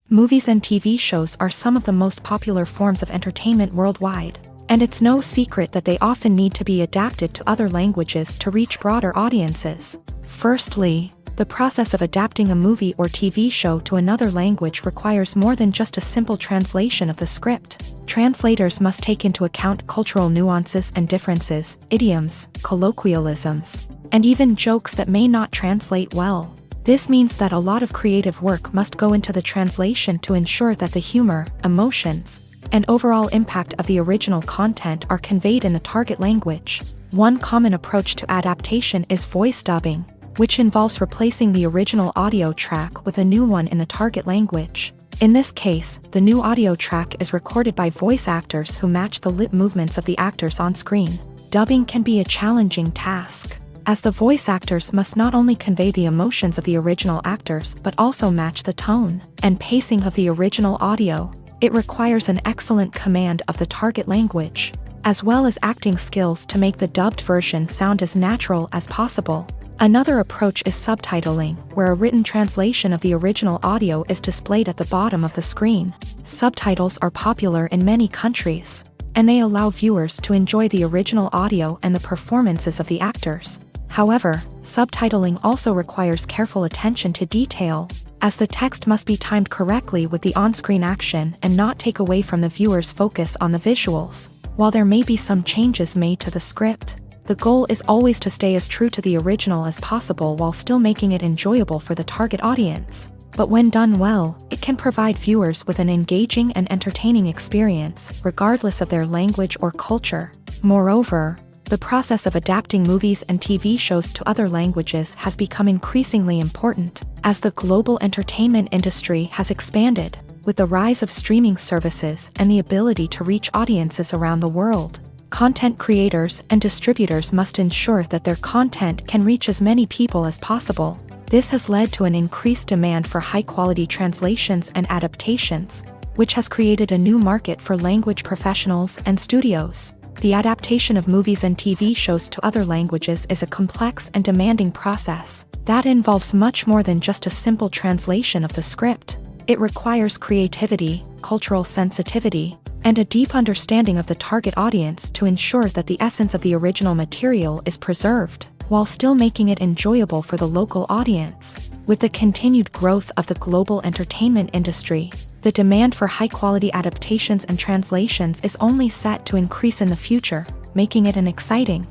Movies and TV shows are some of the most popular forms of entertainment worldwide. And it's no secret that they often need to be adapted to other languages to reach broader audiences. Firstly, the process of adapting a movie or TV show to another language requires more than just a simple translation of the script. Translators must take into account cultural nuances and differences, idioms, colloquialisms, and even jokes that may not translate well. This means that a lot of creative work must go into the translation to ensure that the humor, emotions, and overall impact of the original content are conveyed in the target language. One common approach to adaptation is voice dubbing, which involves replacing the original audio track with a new one in the target language. In this case, the new audio track is recorded by voice actors who match the lip movements of the actors on screen. Dubbing can be a challenging task, as the voice actors must not only convey the emotions of the original actors but also match the tone and pacing of the original audio. It requires an excellent command of the target language, as well as acting skills to make the dubbed version sound as natural as possible. Another approach is subtitling, where a written translation of the original audio is displayed at the bottom of the screen. Subtitles are popular in many countries, and they allow viewers to enjoy the original audio and the performances of the actors. However, subtitling also requires careful attention to detail, as the text must be timed correctly with the on-screen action and not take away from the viewer's focus on the visuals. While there may be some changes made to the script, the goal is always to stay as true to the original as possible while still making it enjoyable for the target audience. But when done well, it can provide viewers with an engaging and entertaining experience, regardless of their language or culture. Moreover, the process of adapting movies and TV shows to other languages has become increasingly important, as the global entertainment industry has expanded, with the rise of streaming services and the ability to reach audiences around the world. Content creators and distributors must ensure that their content can reach as many people as possible. This has led to an increased demand for high-quality translations and adaptations, which has created a new market for language professionals and studios. The adaptation of movies and TV shows to other languages is a complex and demanding process that involves much more than just a simple translation of the script. It requires creativity, cultural sensitivity, and a deep understanding of the target audience to ensure that the essence of the original material is preserved, while still making it enjoyable for the local audience. With the continued growth of the global entertainment industry, the demand for high-quality adaptations and translations is only set to increase in the future, making it an exciting.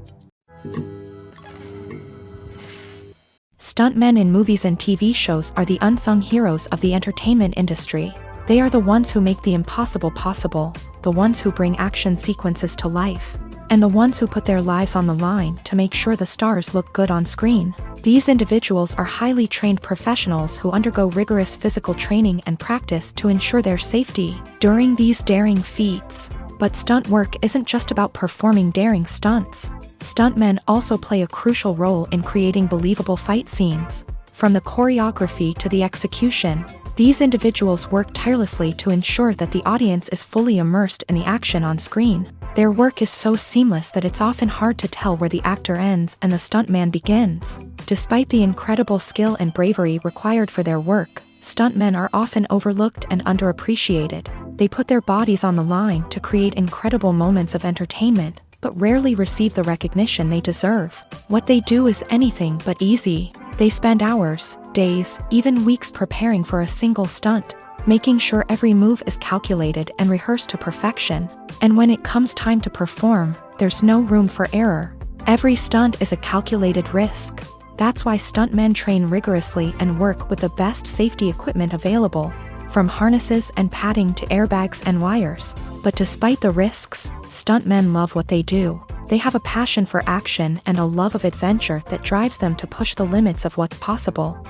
Stuntmen in movies and TV shows are the unsung heroes of the entertainment industry. They are the ones who make the impossible possible, the ones who bring action sequences to life, and the ones who put their lives on the line to make sure the stars look good on screen. These individuals are highly trained professionals who undergo rigorous physical training and practice to ensure their safety during these daring feats. But stunt work isn't just about performing daring stunts. Stuntmen also play a crucial role in creating believable fight scenes. From the choreography to the execution, these individuals work tirelessly to ensure that the audience is fully immersed in the action on screen. Their work is so seamless that it's often hard to tell where the actor ends and the stuntman begins. Despite the incredible skill and bravery required for their work, stuntmen are often overlooked and underappreciated. They put their bodies on the line to create incredible moments of entertainment, but rarely receive the recognition they deserve. What they do is anything but easy. They spend hours, days, even weeks preparing for a single stunt, making sure every move is calculated and rehearsed to perfection. And when it comes time to perform, there's no room for error. Every stunt is a calculated risk. That's why stuntmen train rigorously and work with the best safety equipment available, from harnesses and padding to airbags and wires. But despite the risks, stuntmen love what they do. They have a passion for action and a love of adventure that drives them to push the limits of what's possible.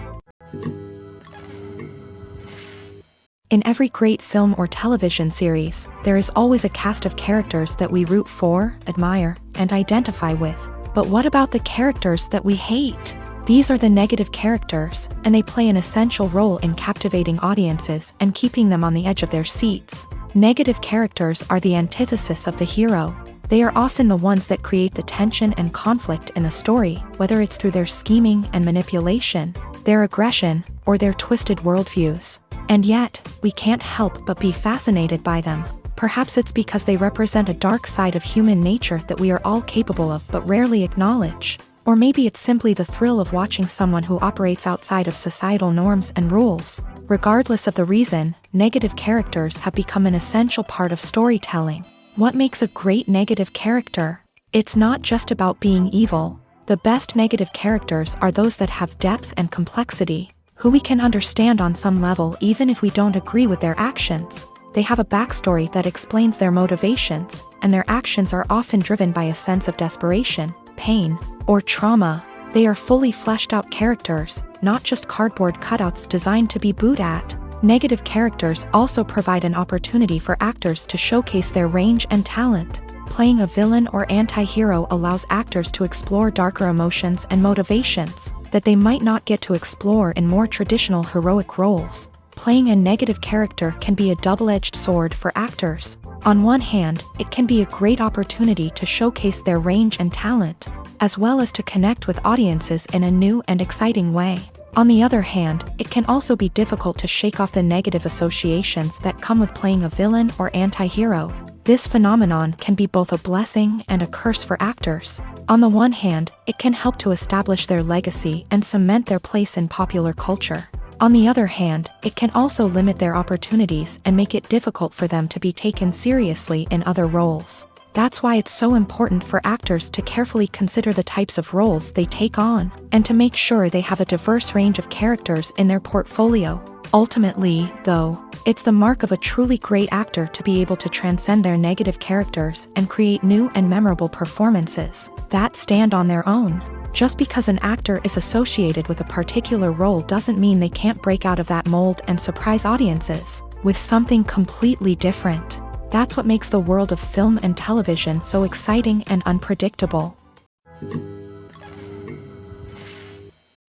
In every great film or television series, there is always a cast of characters that we root for, admire, and identify with. But what about the characters that we hate? These are the negative characters, and they play an essential role in captivating audiences and keeping them on the edge of their seats. Negative characters are the antithesis of the hero. They are often the ones that create the tension and conflict in the story, whether it's through their scheming and manipulation, their aggression, or their twisted worldviews. And yet, we can't help but be fascinated by them. Perhaps it's because they represent a dark side of human nature that we are all capable of but rarely acknowledge. Or maybe it's simply the thrill of watching someone who operates outside of societal norms and rules. Regardless of the reason, negative characters have become an essential part of storytelling. What makes a great negative character? It's not just about being evil. The best negative characters are those that have depth and complexity, who we can understand on some level even if we don't agree with their actions. They have a backstory that explains their motivations, and their actions are often driven by a sense of desperation, pain, or trauma. They are fully fleshed out characters, not just cardboard cutouts designed to be booed at. Negative characters also provide an opportunity for actors to showcase their range and talent. Playing a villain or anti-hero allows actors to explore darker emotions and motivations that they might not get to explore in more traditional heroic roles. Playing a negative character can be a double-edged sword for actors. On one hand, it can be a great opportunity to showcase their range and talent, as well as to connect with audiences in a new and exciting way. On the other hand, it can also be difficult to shake off the negative associations that come with playing a villain or anti-hero. This phenomenon can be both a blessing and a curse for actors. On the one hand, it can help to establish their legacy and cement their place in popular culture. On the other hand, it can also limit their opportunities and make it difficult for them to be taken seriously in other roles. That's why it's so important for actors to carefully consider the types of roles they take on, and to make sure they have a diverse range of characters in their portfolio. Ultimately, though, it's the mark of a truly great actor to be able to transcend their negative characters and create new and memorable performances that stand on their own. Just because an actor is associated with a particular role doesn't mean they can't break out of that mold and surprise audiences with something completely different. That's what makes the world of film and television so exciting and unpredictable.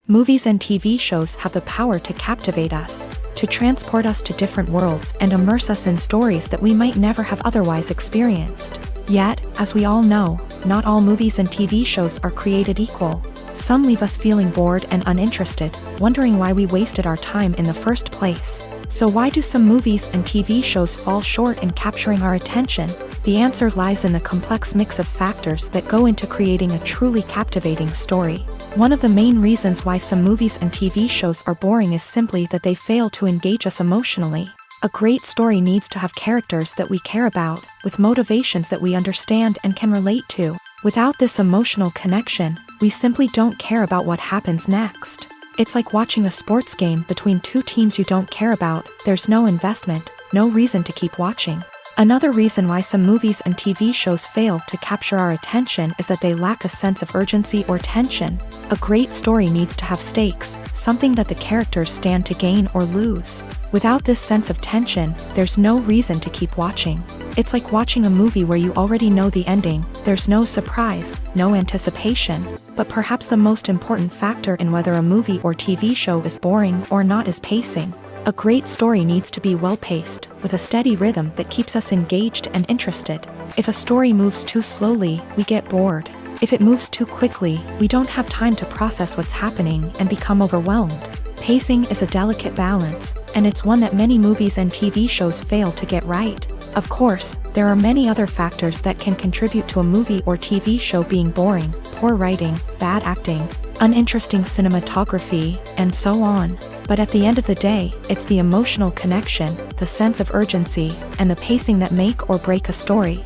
Movies and TV shows have the power to captivate us, to transport us to different worlds and immerse us in stories that we might never have otherwise experienced. Yet, as we all know, not all movies and TV shows are created equal. Some leave us feeling bored and uninterested, wondering why we wasted our time in the first place. So why do some movies and TV shows fall short in capturing our attention? The answer lies in the complex mix of factors that go into creating a truly captivating story. One of the main reasons why some movies and TV shows are boring is simply that they fail to engage us emotionally. A great story needs to have characters that we care about, with motivations that we understand and can relate to. Without this emotional connection, we simply don't care about what happens next. It's like watching a sports game between two teams you don't care about. There's no investment, no reason to keep watching. Another reason why some movies and TV shows fail to capture our attention is that they lack a sense of urgency or tension. A great story needs to have stakes, something that the characters stand to gain or lose. Without this sense of tension, there's no reason to keep watching. It's like watching a movie where you already know the ending. There's no surprise, no anticipation. But perhaps the most important factor in whether a movie or TV show is boring or not is pacing. A great story needs to be well-paced, with a steady rhythm that keeps us engaged and interested. If a story moves too slowly, we get bored. If it moves too quickly, we don't have time to process what's happening and become overwhelmed. Pacing is a delicate balance, and it's one that many movies and TV shows fail to get right. Of course, there are many other factors that can contribute to a movie or TV show being boring: poor writing, bad acting, uninteresting cinematography, and so on. But at the end of the day, it's the emotional connection, the sense of urgency, and the pacing that make or break a story.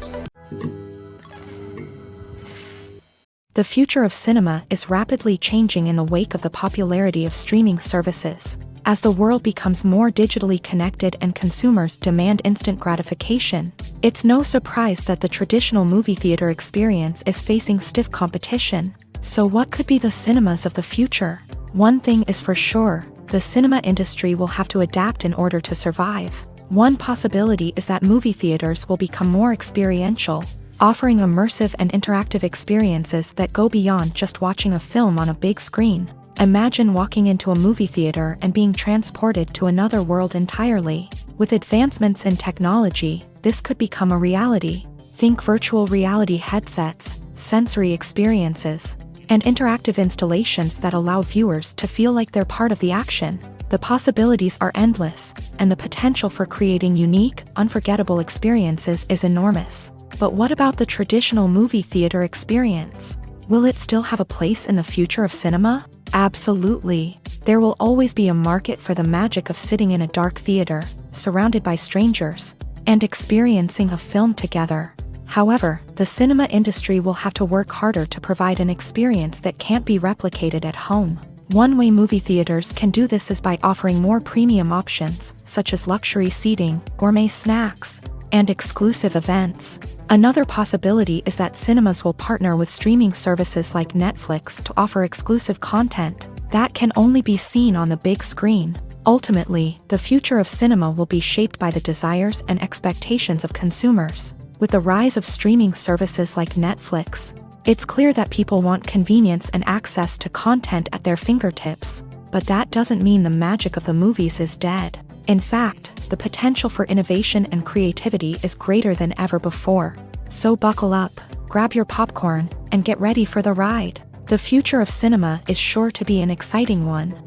The future of cinema is rapidly changing in the wake of the popularity of streaming services. As the world becomes more digitally connected and consumers demand instant gratification, it's no surprise that the traditional movie theater experience is facing stiff competition. So what could be the cinemas of the future? One thing is for sure: the cinema industry will have to adapt in order to survive. One possibility is that movie theaters will become more experiential, offering immersive and interactive experiences that go beyond just watching a film on a big screen. Imagine walking into a movie theater and being transported to another world entirely. With advancements in technology, this could become a reality. Think virtual reality headsets, sensory experiences, and interactive installations that allow viewers to feel like they're part of the action. The possibilities are endless, and the potential for creating unique, unforgettable experiences is enormous. But what about the traditional movie theater experience? Will it still have a place in the future of cinema? Absolutely. There will always be a market for the magic of sitting in a dark theater, surrounded by strangers, and experiencing a film together. However, the cinema industry will have to work harder to provide an experience that can't be replicated at home. One way movie theaters can do this is by offering more premium options, such as luxury seating, gourmet snacks, and exclusive events. Another possibility is that cinemas will partner with streaming services like Netflix to offer exclusive content that can only be seen on the big screen. Ultimately, the future of cinema will be shaped by the desires and expectations of consumers. With the rise of streaming services like Netflix, it's clear that people want convenience and access to content at their fingertips. But that doesn't mean the magic of the movies is dead. In fact, the potential for innovation and creativity is greater than ever before. So buckle up, grab your popcorn, and get ready for the ride. The future of cinema is sure to be an exciting one.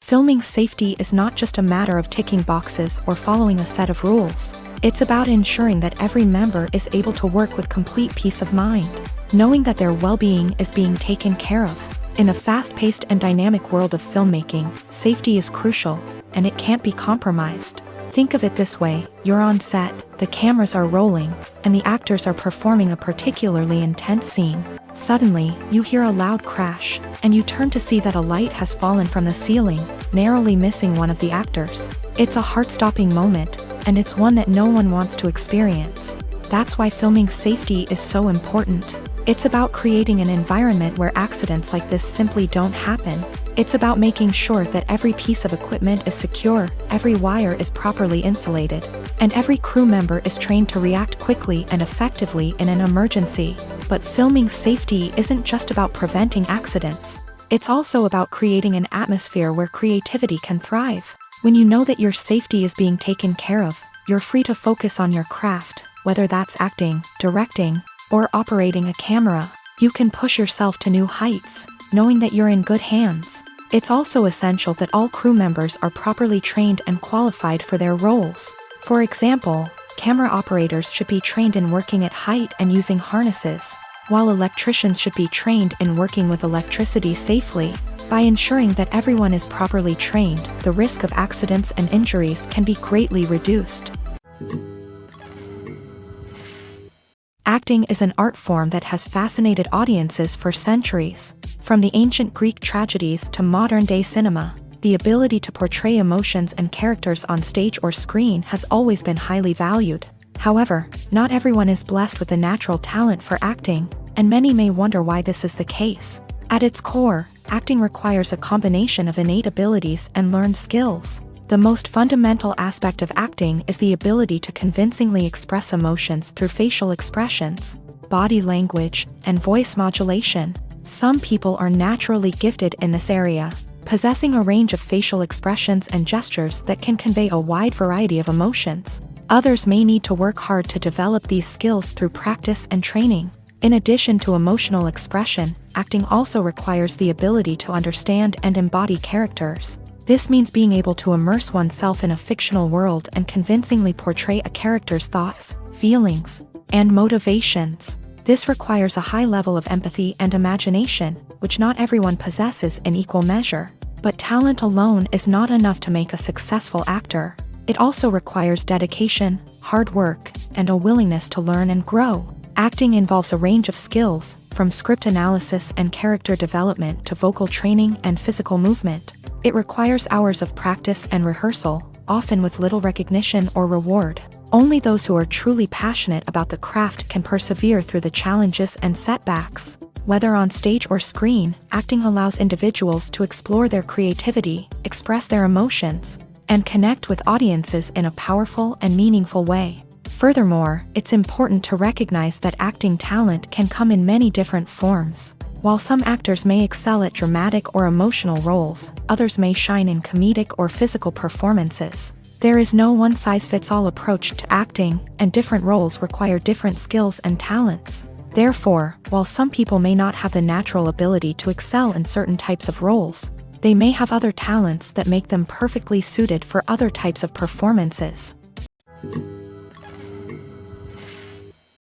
Filming safety is not just a matter of ticking boxes or following a set of rules. It's about ensuring that every member is able to work with complete peace of mind, knowing that their well-being is being taken care of. In a fast-paced and dynamic world of filmmaking, safety is crucial, and it can't be compromised. Think of it this way: you're on set, the cameras are rolling, and the actors are performing a particularly intense scene. Suddenly, you hear a loud crash, and you turn to see that a light has fallen from the ceiling, narrowly missing one of the actors. It's a heart-stopping moment, and it's one that no one wants to experience. That's why filming safety is so important. It's about creating an environment where accidents like this simply don't happen. It's about making sure that every piece of equipment is secure, every wire is properly insulated, and every crew member is trained to react quickly and effectively in an emergency. But filming safety isn't just about preventing accidents. It's also about creating an atmosphere where creativity can thrive. When you know that your safety is being taken care of, you're free to focus on your craft, whether that's acting, directing, or operating a camera. You can push yourself to new heights, knowing that you're in good hands. It's also essential that all crew members are properly trained and qualified for their roles. For example, camera operators should be trained in working at height and using harnesses, while electricians should be trained in working with electricity safely. By ensuring that everyone is properly trained, the risk of accidents and injuries can be greatly reduced. Acting is an art form that has fascinated audiences for centuries. From the ancient Greek tragedies to modern-day cinema, the ability to portray emotions and characters on stage or screen has always been highly valued. However, not everyone is blessed with a natural talent for acting, and many may wonder why this is the case. At its core, acting requires a combination of innate abilities and learned skills. The most fundamental aspect of acting is the ability to convincingly express emotions through facial expressions, body language, and voice modulation. Some people are naturally gifted in this area, possessing a range of facial expressions and gestures that can convey a wide variety of emotions. Others may need to work hard to develop these skills through practice and training. In addition to emotional expression, acting also requires the ability to understand and embody characters. This means being able to immerse oneself in a fictional world and convincingly portray a character's thoughts, feelings, and motivations. This requires a high level of empathy and imagination, which not everyone possesses in equal measure. But talent alone is not enough to make a successful actor. It also requires dedication, hard work, and a willingness to learn and grow. Acting involves a range of skills, from script analysis and character development to vocal training and physical movement. It requires hours of practice and rehearsal, often with little recognition or reward. Only those who are truly passionate about the craft can persevere through the challenges and setbacks. Whether on stage or screen, acting allows individuals to explore their creativity, express their emotions, and connect with audiences in a powerful and meaningful way. Furthermore, it's important to recognize that acting talent can come in many different forms. While some actors may excel at dramatic or emotional roles, others may shine in comedic or physical performances. There is no one-size-fits-all approach to acting, and different roles require different skills and talents. Therefore, while some people may not have the natural ability to excel in certain types of roles, they may have other talents that make them perfectly suited for other types of performances.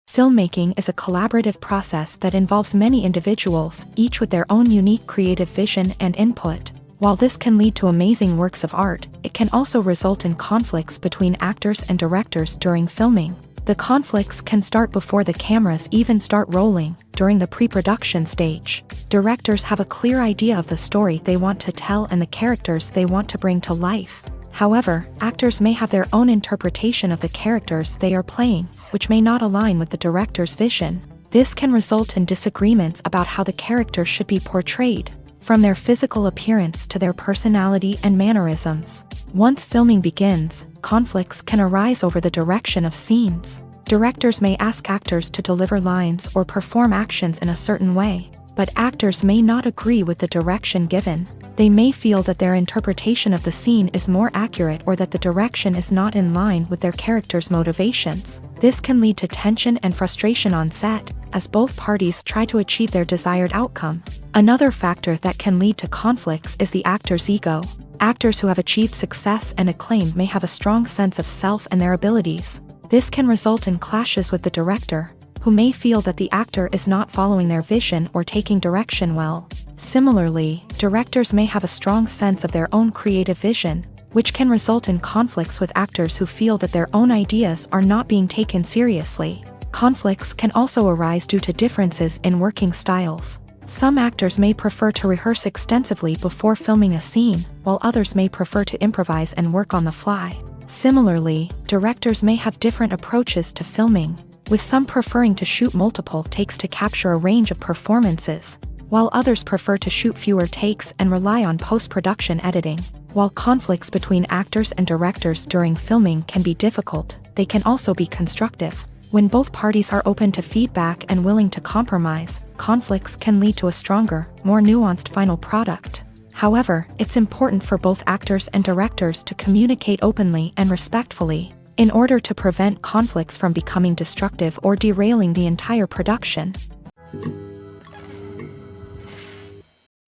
Filmmaking is a collaborative process that involves many individuals, each with their own unique creative vision and input. While this can lead to amazing works of art, it can also result in conflicts between actors and directors during filming. The conflicts can start before the cameras even start rolling, during the pre-production stage. Directors have a clear idea of the story they want to tell and the characters they want to bring to life. However, actors may have their own interpretation of the characters they are playing, which may not align with the director's vision. This can result in disagreements about how the character should be portrayed, from their physical appearance to their personality and mannerisms. Once filming begins, conflicts can arise over the direction of scenes. Directors may ask actors to deliver lines or perform actions in a certain way, but actors may not agree with the direction given. They may feel that their interpretation of the scene is more accurate or that the direction is not in line with their character's motivations. This can lead to tension and frustration on set, as both parties try to achieve their desired outcome. Another factor that can lead to conflicts is the actor's ego. Actors who have achieved success and acclaim may have a strong sense of self and their abilities. This can result in clashes with the director, who may feel that the actor is not following their vision or taking direction well. Similarly, directors may have a strong sense of their own creative vision, which can result in conflicts with actors who feel that their own ideas are not being taken seriously. Conflicts can also arise due to differences in working styles. Some actors may prefer to rehearse extensively before filming a scene, while others may prefer to improvise and work on the fly. Similarly, directors may have different approaches to filming, with some preferring to shoot multiple takes to capture a range of performances, while others prefer to shoot fewer takes and rely on post-production editing. While conflicts between actors and directors during filming can be difficult, they can also be constructive. When both parties are open to feedback and willing to compromise, conflicts can lead to a stronger, more nuanced final product. However, it's important for both actors and directors to communicate openly and respectfully, in order to prevent conflicts from becoming destructive or derailing the entire production.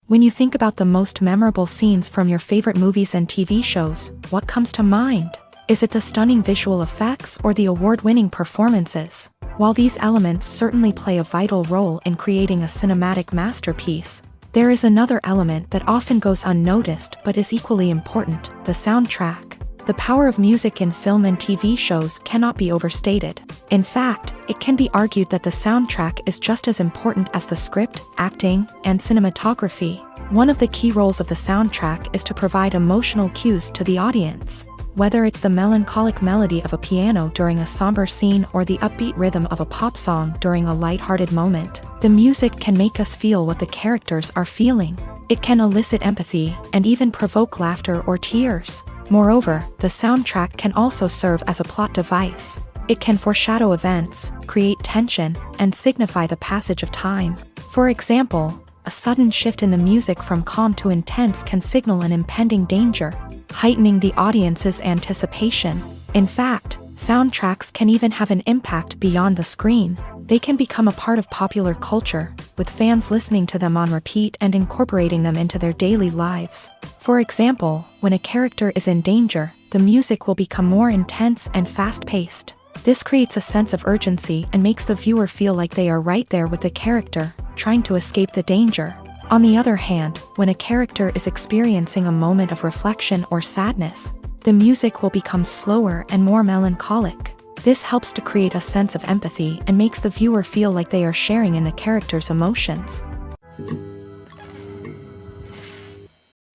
When you think about the most memorable scenes from your favorite movies and TV shows, what comes to mind? Is it the stunning visual effects or the award-winning performances? While these elements certainly play a vital role in creating a cinematic masterpiece, there is another element that often goes unnoticed but is equally important: the soundtrack. The power of music in film and TV shows cannot be overstated. In fact, it can be argued that the soundtrack is just as important as the script, acting, and cinematography. One of the key roles of the soundtrack is to provide emotional cues to the audience. Whether it's the melancholic melody of a piano during a somber scene or the upbeat rhythm of a pop song during a light-hearted moment, the music can make us feel what the characters are feeling. It can elicit empathy and even provoke laughter or tears. Moreover, the soundtrack can also serve as a plot device. It can foreshadow events, create tension, and signify the passage of time. For example, a sudden shift in the music from calm to intense can signal an impending danger, heightening the audience's anticipation. In fact, soundtracks can even have an impact beyond the screen. They can become a part of popular culture, with fans listening to them on repeat and incorporating them into their daily lives. For example, when a character is in danger, the music will become more intense and fast-paced. This creates a sense of urgency and makes the viewer feel like they are right there with the character, trying to escape the danger. On the other hand, when a character is experiencing a moment of reflection or sadness, the music will become slower and more melancholic. This helps to create a sense of empathy and makes the viewer feel like they are sharing in the character's emotions.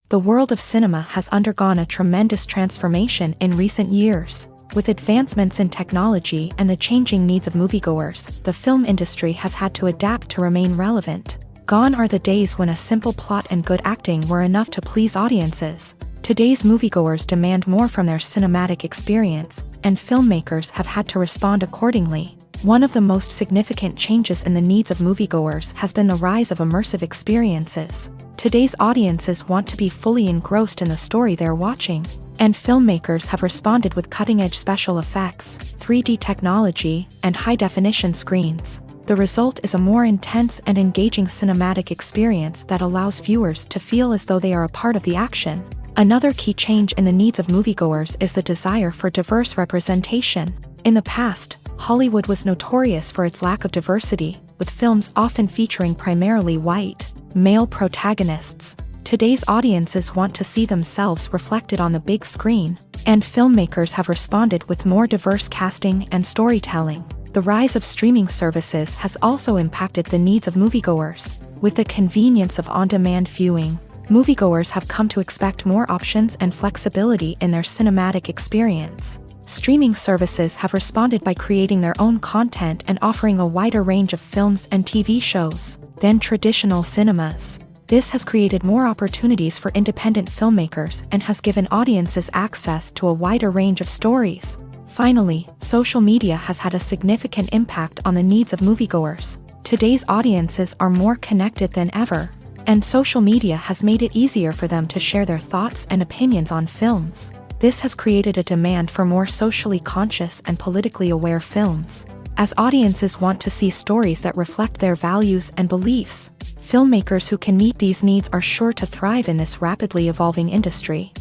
The world of cinema has undergone a tremendous transformation in recent years. With advancements in technology and the changing needs of moviegoers, the film industry has had to adapt to remain relevant. Gone are the days when a simple plot and good acting were enough to please audiences. Today's moviegoers demand more from their cinematic experience, and filmmakers have had to respond accordingly. One of the most significant changes in the needs of moviegoers has been the rise of immersive experiences. Today's audiences want to be fully engrossed in the story they're watching, and filmmakers have responded with cutting-edge special effects, 3D technology, and high-definition screens. The result is a more intense and engaging cinematic experience that allows viewers to feel as though they are a part of the action. Another key change in the needs of moviegoers is the desire for diverse representation. In the past, Hollywood was notorious for its lack of diversity, with films often featuring primarily white, male protagonists. Today's audiences want to see themselves reflected on the big screen, and filmmakers have responded with more diverse casting and storytelling. The rise of streaming services has also impacted the needs of moviegoers. With the convenience of on-demand viewing, moviegoers have come to expect more options and flexibility in their cinematic experience. Streaming services have responded by creating their own content and offering a wider range of films and TV shows than traditional cinemas. This has created more opportunities for independent filmmakers and has given audiences access to a wider range of stories. Finally, social media has had a significant impact on the needs of moviegoers. Today's audiences are more connected than ever, and social media has made it easier for them to share their thoughts and opinions on films. This has created a demand for more socially conscious and politically aware films. As audiences want to see stories that reflect their values and beliefs, filmmakers who can meet these needs are sure to thrive in this rapidly evolving industry.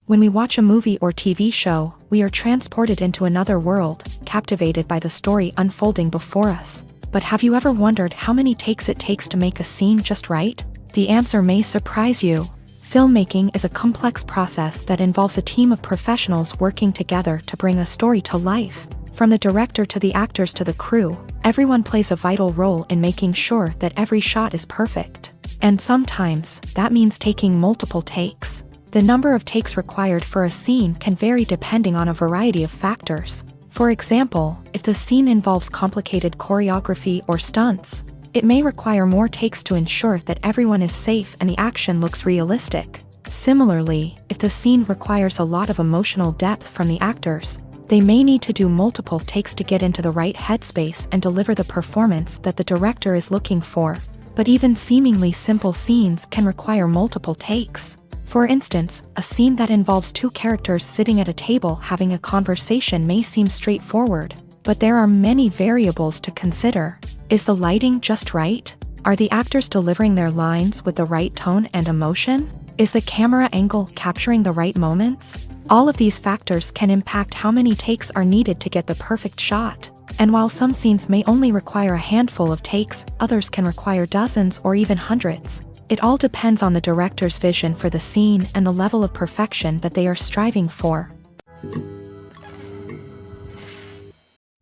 When we watch a movie or TV show, we are transported into another world, captivated by the story unfolding before us. But have you ever wondered how many takes it takes to make a scene just right? The answer may surprise you. Filmmaking is a complex process that involves a team of professionals working together to bring a story to life. From the director to the actors to the crew, everyone plays a vital role in making sure that every shot is perfect. And sometimes, that means taking multiple takes. The number of takes required for a scene can vary depending on a variety of factors. For example, if the scene involves complicated choreography or stunts, it may require more takes to ensure that everyone is safe and the action looks realistic. Similarly, if the scene requires a lot of emotional depth from the actors, they may need to do multiple takes to get into the right headspace and deliver the performance that the director is looking for. But even seemingly simple scenes can require multiple takes. For instance, a scene that involves two characters sitting at a table having a conversation may seem straightforward, but there are many variables to consider. Is the lighting just right? Are the actors delivering their lines with the right tone and emotion? Is the camera angle capturing the right moments? All of these factors can impact how many takes are needed to get the perfect shot. And while some scenes may only require a handful of takes, others can require dozens or even hundreds. It all depends on the director's vision for the scene and the level of perfection that they are striving for.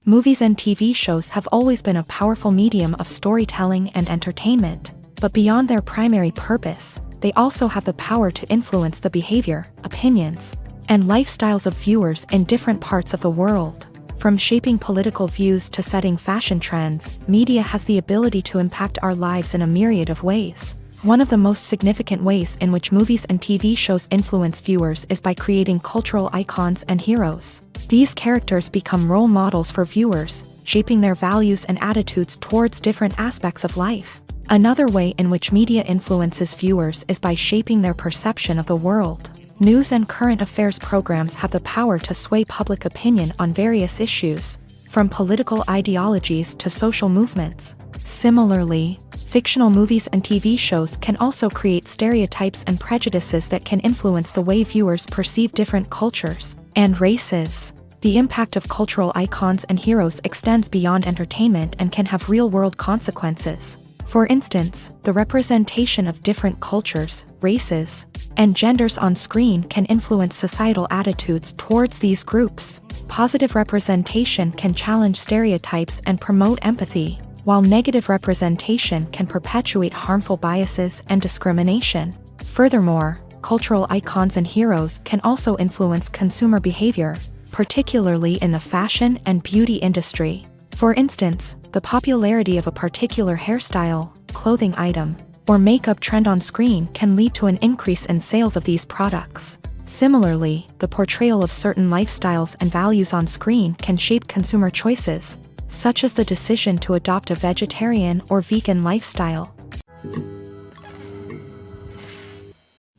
Movies and TV shows have always been a powerful medium of storytelling and entertainment, but beyond their primary purpose, they also have the power to influence the behavior, opinions, and lifestyles of viewers in different parts of the world. From shaping political views to setting fashion trends, media has the ability to impact our lives in a myriad of ways. One of the most significant ways in which movies and TV shows influence viewers is by creating cultural icons and heroes. These characters become role models for viewers, shaping their values and attitudes towards different aspects of life. Another way in which media influences viewers is by shaping their perception of the world. News and current affairs programs have the power to sway public opinion on various issues, from political ideologies to social movements. Similarly, fictional movies and TV shows can also create stereotypes and prejudices that can influence the way viewers perceive different cultures and races. The impact of cultural icons and heroes extends beyond entertainment and can have real-world consequences. For instance, the representation of different cultures, races, and genders on screen can influence societal attitudes towards these groups. Positive representation can challenge stereotypes and promote empathy, while negative representation can perpetuate harmful biases and discrimination. Furthermore, cultural icons and heroes can also influence consumer behavior, particularly in the fashion and beauty industry. For instance, the popularity of a particular hairstyle, clothing item, or makeup trend on screen can lead to an increase in sales of these products. Similarly, the portrayal of certain lifestyles and values on screen can shape consumer choices, such as the decision to adopt a vegetarian or vegan lifestyle.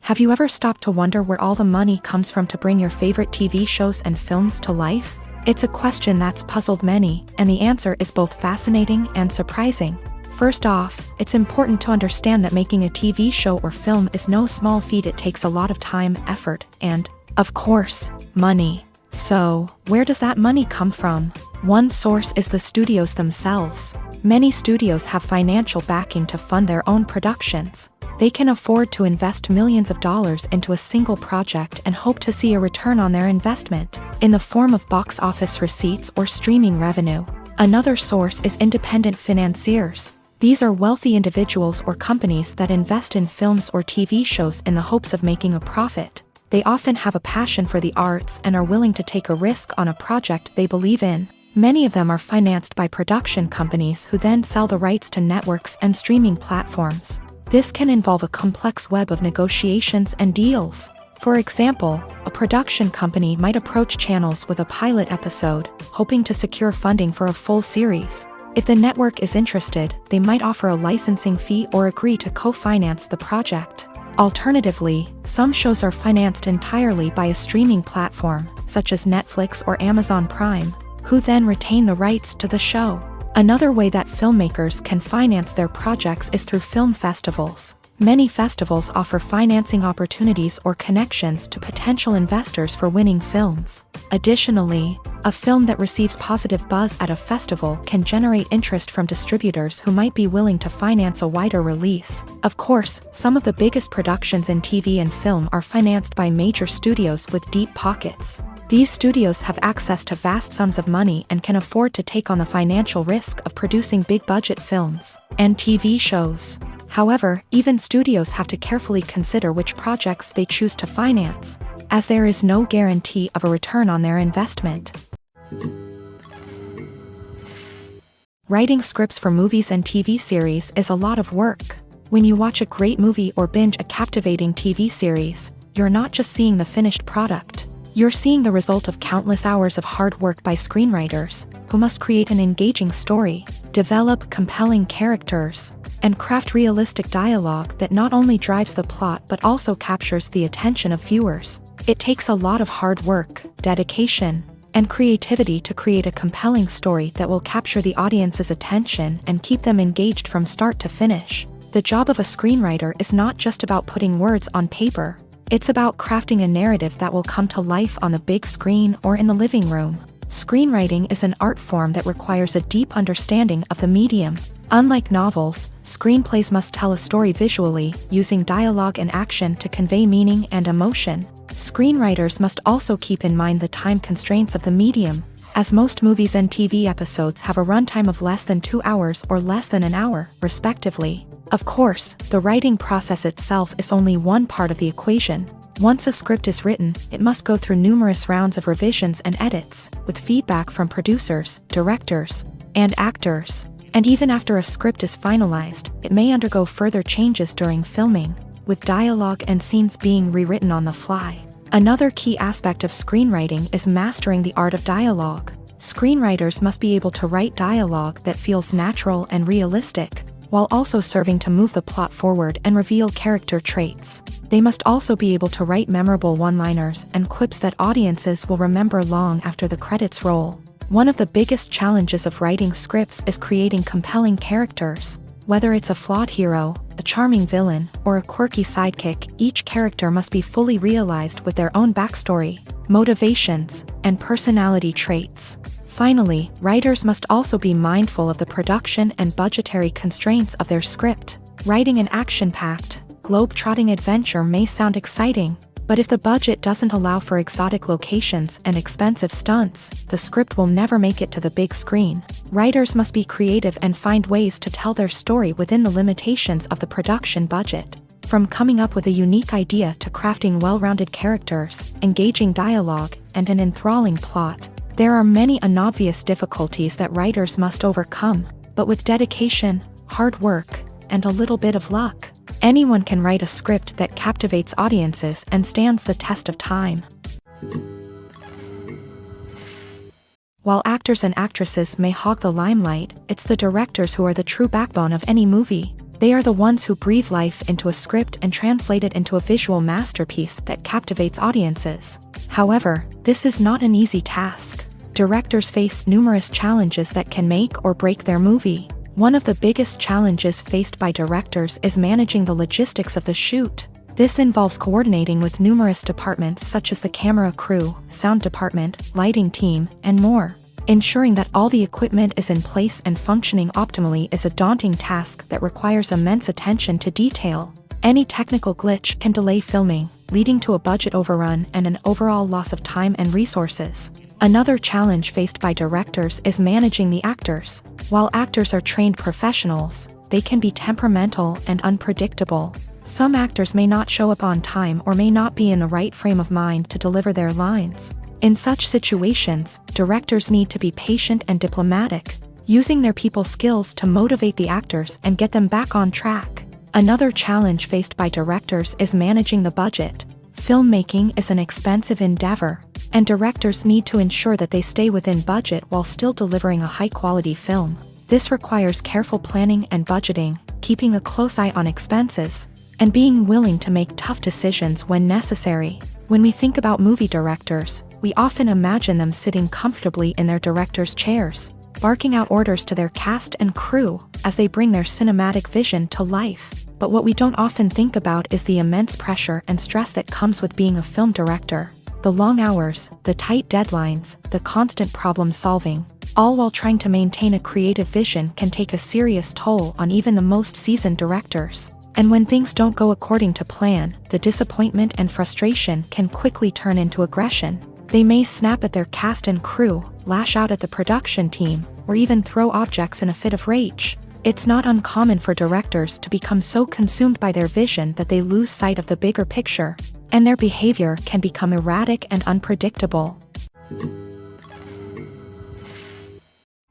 Have you ever stopped to wonder where all the money comes from to bring your favorite TV shows and films to life? It's a question that's puzzled many, and the answer is both fascinating and surprising. First off, it's important to understand that making a TV show or film is no small feat. It takes a lot of time, effort, and, of course, money. So, where does that money come from? One source is the studios themselves. Many studios have financial backing to fund their own productions. They can afford to invest millions of dollars into a single project and hope to see a return on their investment, in the form of box office receipts or streaming revenue. Another source is independent financiers. These are wealthy individuals or companies that invest in films or TV shows in the hopes of making a profit. They often have a passion for the arts and are willing to take a risk on a project they believe in. Many of them are financed by production companies who then sell the rights to networks and streaming platforms. This can involve a complex web of negotiations and deals. For example, a production company might approach channels with a pilot episode, hoping to secure funding for a full series. If the network is interested, they might offer a licensing fee or agree to co-finance the project. Alternatively, some shows are financed entirely by a streaming platform, such as Netflix or Amazon Prime, who then retain the rights to the show. Another way that filmmakers can finance their projects is through film festivals. Many festivals offer financing opportunities or connections to potential investors for winning films. Additionally, a film that receives positive buzz at a festival can generate interest from distributors who might be willing to finance a wider release. Of course, some of the biggest productions in TV and film are financed by major studios with deep pockets. These studios have access to vast sums of money and can afford to take on the financial risk of producing big-budget films and TV shows. However, even studios have to carefully consider which projects they choose to finance, as there is no guarantee of a return on their investment. Writing scripts for movies and TV series is a lot of work. When you watch a great movie or binge a captivating TV series, you're not just seeing the finished product. You're seeing the result of countless hours of hard work by screenwriters, who must create an engaging story, develop compelling characters, and craft realistic dialogue that not only drives the plot but also captures the attention of viewers. It takes a lot of hard work, dedication, and creativity to create a compelling story that will capture the audience's attention and keep them engaged from start to finish. The job of a screenwriter is not just about putting words on paper. It's about crafting a narrative that will come to life on the big screen or in the living room. Screenwriting is an art form that requires a deep understanding of the medium. Unlike novels, screenplays must tell a story visually, using dialogue and action to convey meaning and emotion. Screenwriters must also keep in mind the time constraints of the medium, as most movies and TV episodes have a runtime of less than 2 hours or less than an hour, respectively. Of course, the writing process itself is only one part of the equation. Once a script is written, it must go through numerous rounds of revisions and edits, with feedback from producers, directors, and actors. And even after a script is finalized, it may undergo further changes during filming, with dialogue and scenes being rewritten on the fly. Another key aspect of screenwriting is mastering the art of dialogue. Screenwriters must be able to write dialogue that feels natural and realistic, while also serving to move the plot forward and reveal character traits. They must also be able to write memorable one-liners and quips that audiences will remember long after the credits roll. One of the biggest challenges of writing scripts is creating compelling characters. Whether it's a flawed hero, a charming villain, or a quirky sidekick, each character must be fully realized with their own backstory, motivations, and personality traits. Finally, writers must also be mindful of the production and budgetary constraints of their script. Writing an action-packed, globe-trotting adventure may sound exciting, but if the budget doesn't allow for exotic locations and expensive stunts, the script will never make it to the big screen. Writers must be creative and find ways to tell their story within the limitations of the production budget. From coming up with a unique idea to crafting well-rounded characters, engaging dialogue, and an enthralling plot, there are many unobvious difficulties that writers must overcome, but with dedication, hard work, and a little bit of luck, anyone can write a script that captivates audiences and stands the test of time. While actors and actresses may hog the limelight, it's the directors who are the true backbone of any movie. They are the ones who breathe life into a script and translate it into a visual masterpiece that captivates audiences. However, this is not an easy task. Directors face numerous challenges that can make or break their movie. One of the biggest challenges faced by directors is managing the logistics of the shoot. This involves coordinating with numerous departments such as the camera crew, sound department, lighting team, and more. Ensuring that all the equipment is in place and functioning optimally is a daunting task that requires immense attention to detail. Any technical glitch can delay filming, leading to a budget overrun and an overall loss of time and resources. Another challenge faced by directors is managing the actors. While actors are trained professionals, they can be temperamental and unpredictable. Some actors may not show up on time or may not be in the right frame of mind to deliver their lines. In such situations, directors need to be patient and diplomatic, using their people skills to motivate the actors and get them back on track. Another challenge faced by directors is managing the budget. Filmmaking is an expensive endeavor, and directors need to ensure that they stay within budget while still delivering a high-quality film. This requires careful planning and budgeting, keeping a close eye on expenses, and being willing to make tough decisions when necessary. When we think about movie directors, we often imagine them sitting comfortably in their director's chairs, barking out orders to their cast and crew as they bring their cinematic vision to life. But what we don't often think about is the immense pressure and stress that comes with being a film director. The long hours, the tight deadlines, the constant problem solving, all while trying to maintain a creative vision can take a serious toll on even the most seasoned directors. And when things don't go according to plan, the disappointment and frustration can quickly turn into aggression. They may snap at their cast and crew, lash out at the production team, or even throw objects in a fit of rage. It's not uncommon for directors to become so consumed by their vision that they lose sight of the bigger picture, and their behavior can become erratic and unpredictable.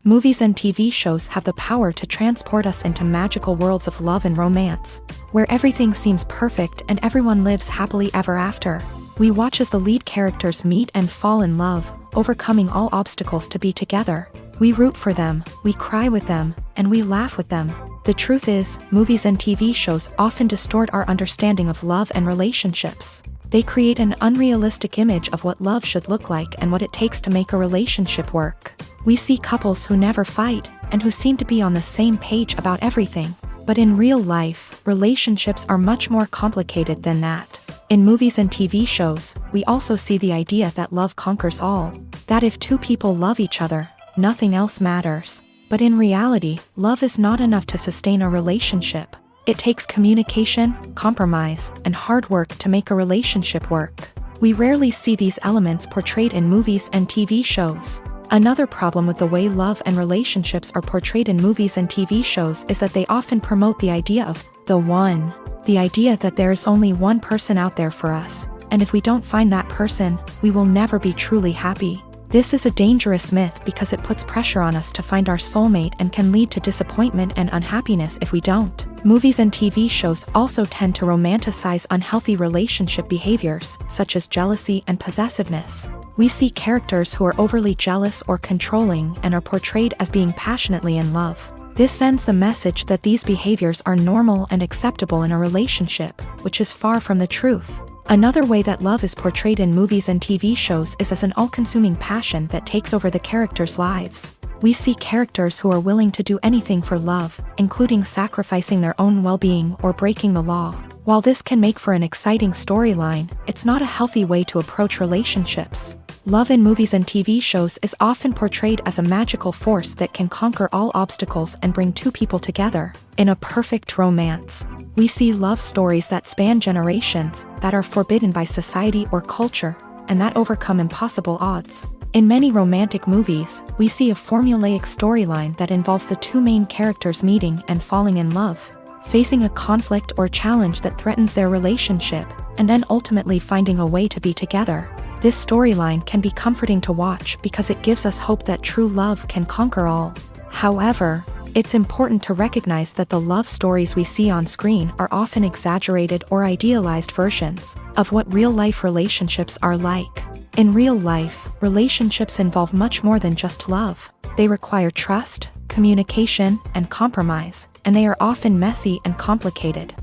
Movies and TV shows have the power to transport us into magical worlds of love and romance, where everything seems perfect and everyone lives happily ever after. We watch as the lead characters meet and fall in love, overcoming all obstacles to be together. We root for them, we cry with them, and we laugh with them. The truth is, movies and TV shows often distort our understanding of love and relationships. They create an unrealistic image of what love should look like and what it takes to make a relationship work. We see couples who never fight, and who seem to be on the same page about everything. But in real life, relationships are much more complicated than that. In movies and TV shows, we also see the idea that love conquers all. That if two people love each other, nothing else matters. But in reality, love is not enough to sustain a relationship. It takes communication, compromise, and hard work to make a relationship work. We rarely see these elements portrayed in movies and TV shows. Another problem with the way love and relationships are portrayed in movies and TV shows is that they often promote the idea of the one. The idea that there is only one person out there for us, and if we don't find that person, we will never be truly happy. This is a dangerous myth because it puts pressure on us to find our soulmate and can lead to disappointment and unhappiness if we don't. Movies and TV shows also tend to romanticize unhealthy relationship behaviors, such as jealousy and possessiveness. We see characters who are overly jealous or controlling and are portrayed as being passionately in love. This sends the message that these behaviors are normal and acceptable in a relationship, which is far from the truth. Another way that love is portrayed in movies and TV shows is as an all-consuming passion that takes over the characters' lives. We see characters who are willing to do anything for love, including sacrificing their own well-being or breaking the law. While this can make for an exciting storyline, it's not a healthy way to approach relationships. Love in movies and TV shows is often portrayed as a magical force that can conquer all obstacles and bring two people together. In a perfect romance, we see love stories that span generations, that are forbidden by society or culture, and that overcome impossible odds. In many romantic movies, we see a formulaic storyline that involves the two main characters meeting and falling in love, facing a conflict or challenge that threatens their relationship, and then ultimately finding a way to be together. This storyline can be comforting to watch because it gives us hope that true love can conquer all. However, it's important to recognize that the love stories we see on screen are often exaggerated or idealized versions of what real-life relationships are like. In real life, relationships involve much more than just love. They require trust, communication, and compromise, and they are often messy and complicated.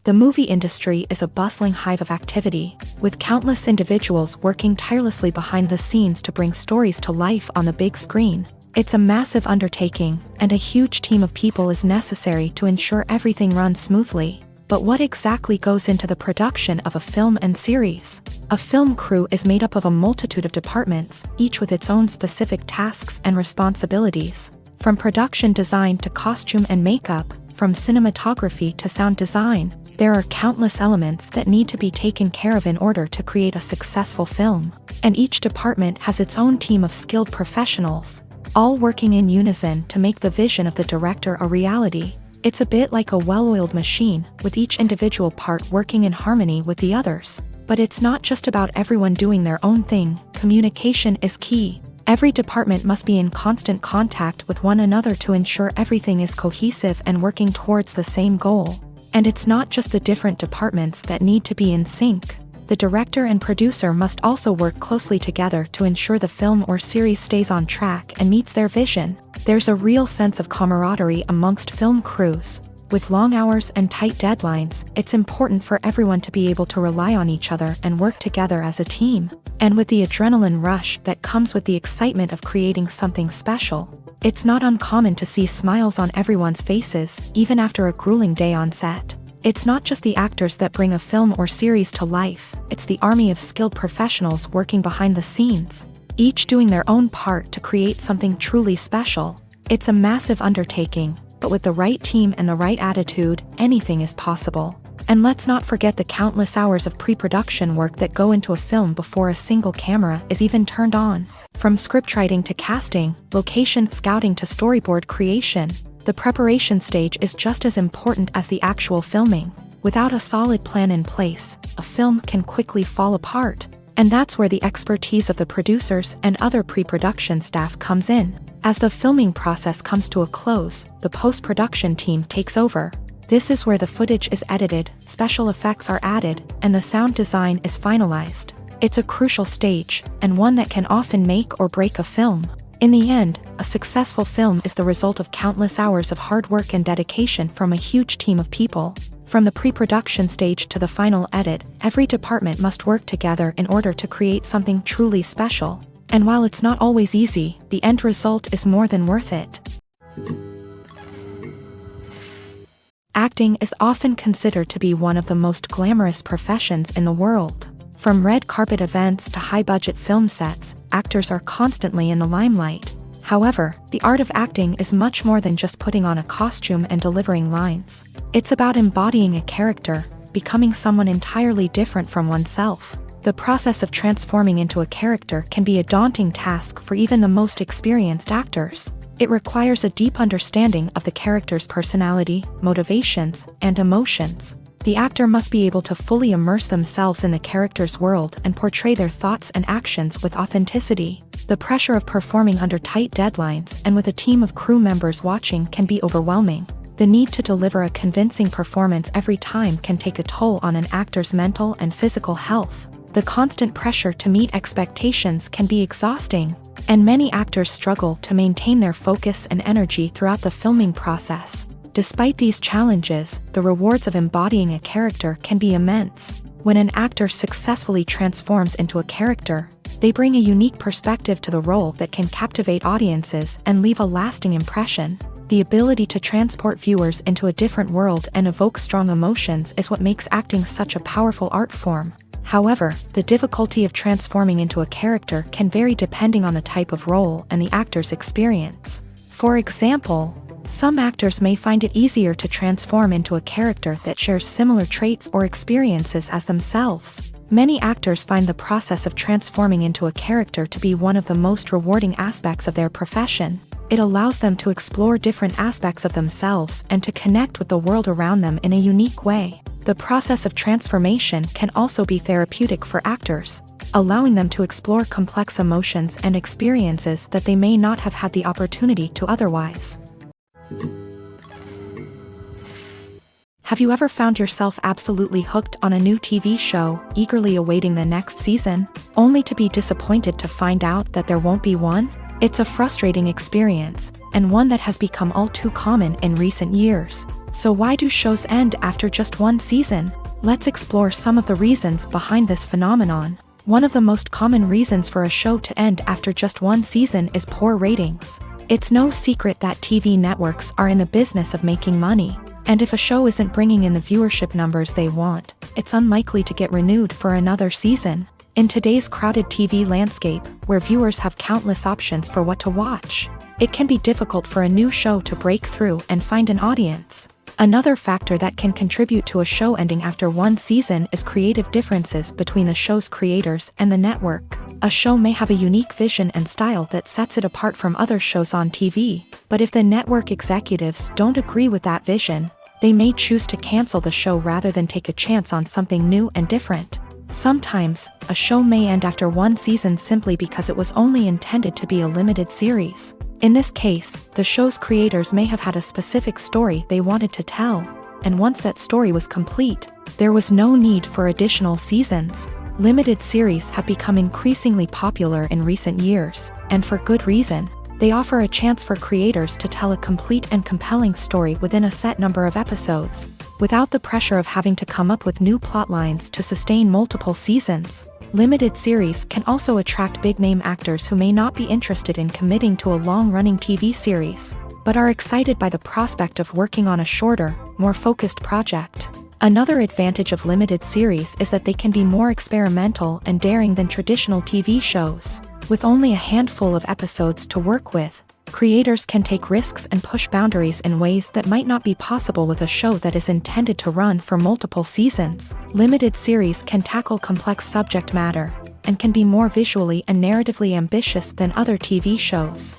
The movie industry is a bustling hive of activity, with countless individuals working tirelessly behind the scenes to bring stories to life on the big screen. It's a massive undertaking, and a huge team of people is necessary to ensure everything runs smoothly. But what exactly goes into the production of a film and series? A film crew is made up of a multitude of departments, each with its own specific tasks and responsibilities. From production design to costume and makeup, from cinematography to sound design, there are countless elements that need to be taken care of in order to create a successful film. And each department has its own team of skilled professionals, all working in unison to make the vision of the director a reality. It's a bit like a well-oiled machine, with each individual part working in harmony with the others. But it's not just about everyone doing their own thing. Communication is key. Every department must be in constant contact with one another to ensure everything is cohesive and working towards the same goal. And it's not just the different departments that need to be in sync. The director and producer must also work closely together to ensure the film or series stays on track and meets their vision. There's a real sense of camaraderie amongst film crews. With long hours and tight deadlines, it's important for everyone to be able to rely on each other and work together as a team. And with the adrenaline rush that comes with the excitement of creating something special, it's not uncommon to see smiles on everyone's faces, even after a grueling day on set. It's not just the actors that bring a film or series to life, it's the army of skilled professionals working behind the scenes, each doing their own part to create something truly special. It's a massive undertaking, but with the right team and the right attitude, anything is possible. And let's not forget the countless hours of pre-production work that go into a film before a single camera is even turned on. From scriptwriting to casting, location scouting to storyboard creation, the preparation stage is just as important as the actual filming. Without a solid plan in place, a film can quickly fall apart. And that's where the expertise of the producers and other pre-production staff comes in. As the filming process comes to a close, the post-production team takes over. This is where the footage is edited, special effects are added, and the sound design is finalized. It's a crucial stage, and one that can often make or break a film. In the end, a successful film is the result of countless hours of hard work and dedication from a huge team of people. From the pre-production stage to the final edit, every department must work together in order to create something truly special. And while it's not always easy, the end result is more than worth it. Acting is often considered to be one of the most glamorous professions in the world. From red carpet events to high-budget film sets, actors are constantly in the limelight. However, the art of acting is much more than just putting on a costume and delivering lines. It's about embodying a character, becoming someone entirely different from oneself. The process of transforming into a character can be a daunting task for even the most experienced actors. It requires a deep understanding of the character's personality, motivations, and emotions. The actor must be able to fully immerse themselves in the character's world and portray their thoughts and actions with authenticity. The pressure of performing under tight deadlines and with a team of crew members watching can be overwhelming. The need to deliver a convincing performance every time can take a toll on an actor's mental and physical health. The constant pressure to meet expectations can be exhausting, and many actors struggle to maintain their focus and energy throughout the filming process. Despite these challenges, the rewards of embodying a character can be immense. When an actor successfully transforms into a character, they bring a unique perspective to the role that can captivate audiences and leave a lasting impression. The ability to transport viewers into a different world and evoke strong emotions is what makes acting such a powerful art form. However, the difficulty of transforming into a character can vary depending on the type of role and the actor's experience. For example, some actors may find it easier to transform into a character that shares similar traits or experiences as themselves. Many actors find the process of transforming into a character to be one of the most rewarding aspects of their profession. It allows them to explore different aspects of themselves and to connect with the world around them in a unique way. The process of transformation can also be therapeutic for actors, allowing them to explore complex emotions and experiences that they may not have had the opportunity to otherwise. Have you ever found yourself absolutely hooked on a new TV show, eagerly awaiting the next season, only to be disappointed to find out that there won't be one? It's a frustrating experience, and one that has become all too common in recent years. So why do shows end after just one season? Let's explore some of the reasons behind this phenomenon. One of the most common reasons for a show to end after just one season is poor ratings. It's no secret that TV networks are in the business of making money, and if a show isn't bringing in the viewership numbers they want, it's unlikely to get renewed for another season. In today's crowded TV landscape, where viewers have countless options for what to watch, it can be difficult for a new show to break through and find an audience. Another factor that can contribute to a show ending after one season is creative differences between the show's creators and the network. A show may have a unique vision and style that sets it apart from other shows on TV, but if the network executives don't agree with that vision, they may choose to cancel the show rather than take a chance on something new and different. Sometimes, a show may end after one season simply because it was only intended to be a limited series. In this case, the show's creators may have had a specific story they wanted to tell, and once that story was complete, there was no need for additional seasons. Limited series have become increasingly popular in recent years, and for good reason. They offer a chance for creators to tell a complete and compelling story within a set number of episodes, without the pressure of having to come up with new plotlines to sustain multiple seasons. Limited series can also attract big-name actors who may not be interested in committing to a long-running TV series, but are excited by the prospect of working on a shorter, more focused project. Another advantage of limited series is that they can be more experimental and daring than traditional TV shows. With only a handful of episodes to work with, creators can take risks and push boundaries in ways that might not be possible with a show that is intended to run for multiple seasons. Limited series can tackle complex subject matter, and can be more visually and narratively ambitious than other TV shows.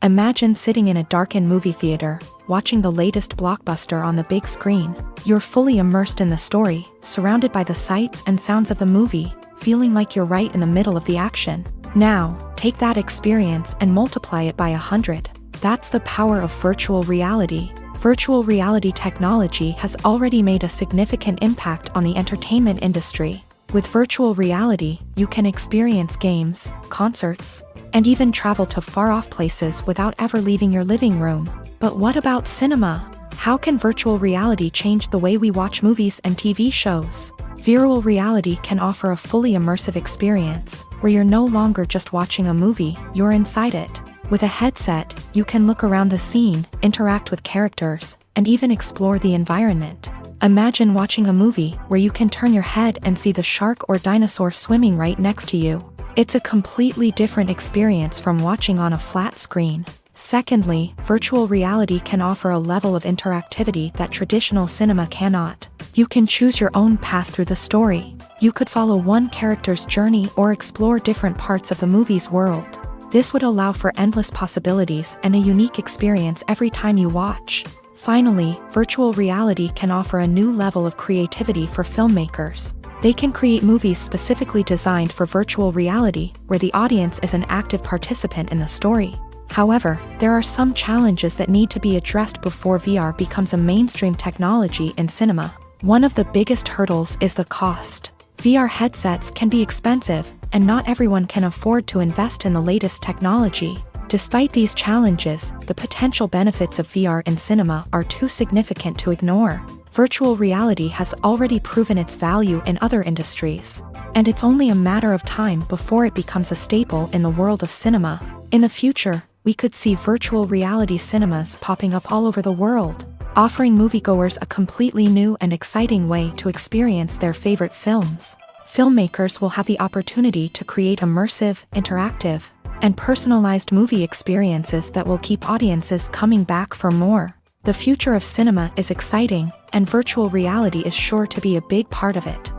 Imagine sitting in a darkened movie theater, watching the latest blockbuster on the big screen. You're fully immersed in the story, surrounded by the sights and sounds of the movie, feeling like you're right in the middle of the action. Now, take that experience and multiply it by 100. That's the power of virtual reality. Virtual reality technology has already made a significant impact on the entertainment industry. With virtual reality, you can experience games, concerts, and even travel to far-off places without ever leaving your living room. But what about cinema? How can virtual reality change the way we watch movies and TV shows? Virtual reality can offer a fully immersive experience, where you're no longer just watching a movie, you're inside it. With a headset, you can look around the scene, interact with characters, and even explore the environment. Imagine watching a movie where you can turn your head and see the shark or dinosaur swimming right next to you. It's a completely different experience from watching on a flat screen. Secondly, virtual reality can offer a level of interactivity that traditional cinema cannot. You can choose your own path through the story. You could follow one character's journey or explore different parts of the movie's world. This would allow for endless possibilities and a unique experience every time you watch. Finally, virtual reality can offer a new level of creativity for filmmakers. They can create movies specifically designed for virtual reality, where the audience is an active participant in the story. However, there are some challenges that need to be addressed before VR becomes a mainstream technology in cinema. One of the biggest hurdles is the cost. VR headsets can be expensive, and not everyone can afford to invest in the latest technology. Despite these challenges, the potential benefits of VR in cinema are too significant to ignore. Virtual reality has already proven its value in other industries, and it's only a matter of time before it becomes a staple in the world of cinema. In the future, we could see virtual reality cinemas popping up all over the world, offering moviegoers a completely new and exciting way to experience their favorite films. Filmmakers will have the opportunity to create immersive, interactive, and personalized movie experiences that will keep audiences coming back for more. The future of cinema is exciting, and virtual reality is sure to be a big part of it.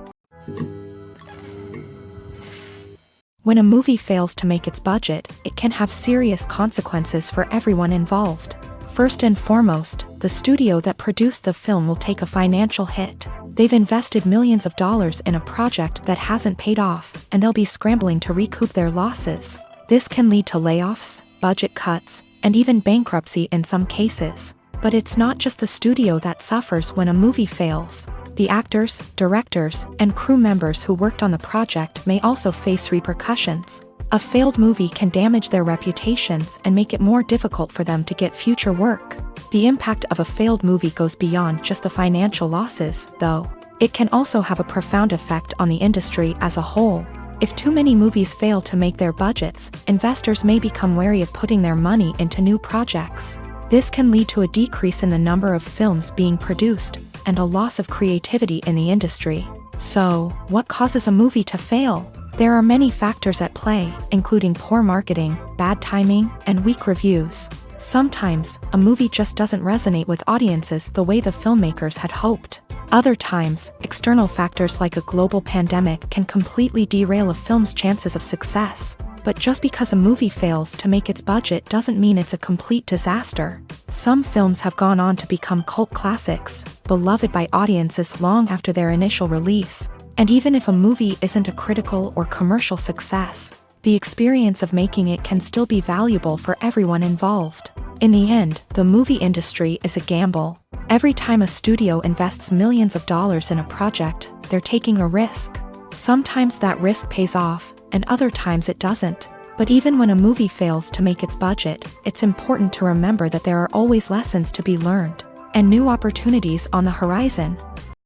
When a movie fails to make its budget, it can have serious consequences for everyone involved. First and foremost, the studio that produced the film will take a financial hit. They've invested millions of dollars in a project that hasn't paid off, and they'll be scrambling to recoup their losses. This can lead to layoffs, budget cuts, and even bankruptcy in some cases. But it's not just the studio that suffers when a movie fails. The actors, directors, and crew members who worked on the project may also face repercussions. A failed movie can damage their reputations and make it more difficult for them to get future work. The impact of a failed movie goes beyond just the financial losses, though. It can also have a profound effect on the industry as a whole. If too many movies fail to make their budgets, investors may become wary of putting their money into new projects. This can lead to a decrease in the number of films being produced, and a loss of creativity in the industry. So, what causes a movie to fail? There are many factors at play, including poor marketing, bad timing, and weak reviews. Sometimes, a movie just doesn't resonate with audiences the way the filmmakers had hoped. Other times, external factors like a global pandemic can completely derail a film's chances of success. But just because a movie fails to make its budget doesn't mean it's a complete disaster. Some films have gone on to become cult classics, beloved by audiences long after their initial release. And even if a movie isn't a critical or commercial success, the experience of making it can still be valuable for everyone involved. In the end, the movie industry is a gamble. Every time a studio invests millions of dollars in a project, they're taking a risk. Sometimes that risk pays off, and other times it doesn't. But even when a movie fails to make its budget, it's important to remember that there are always lessons to be learned and new opportunities on the horizon.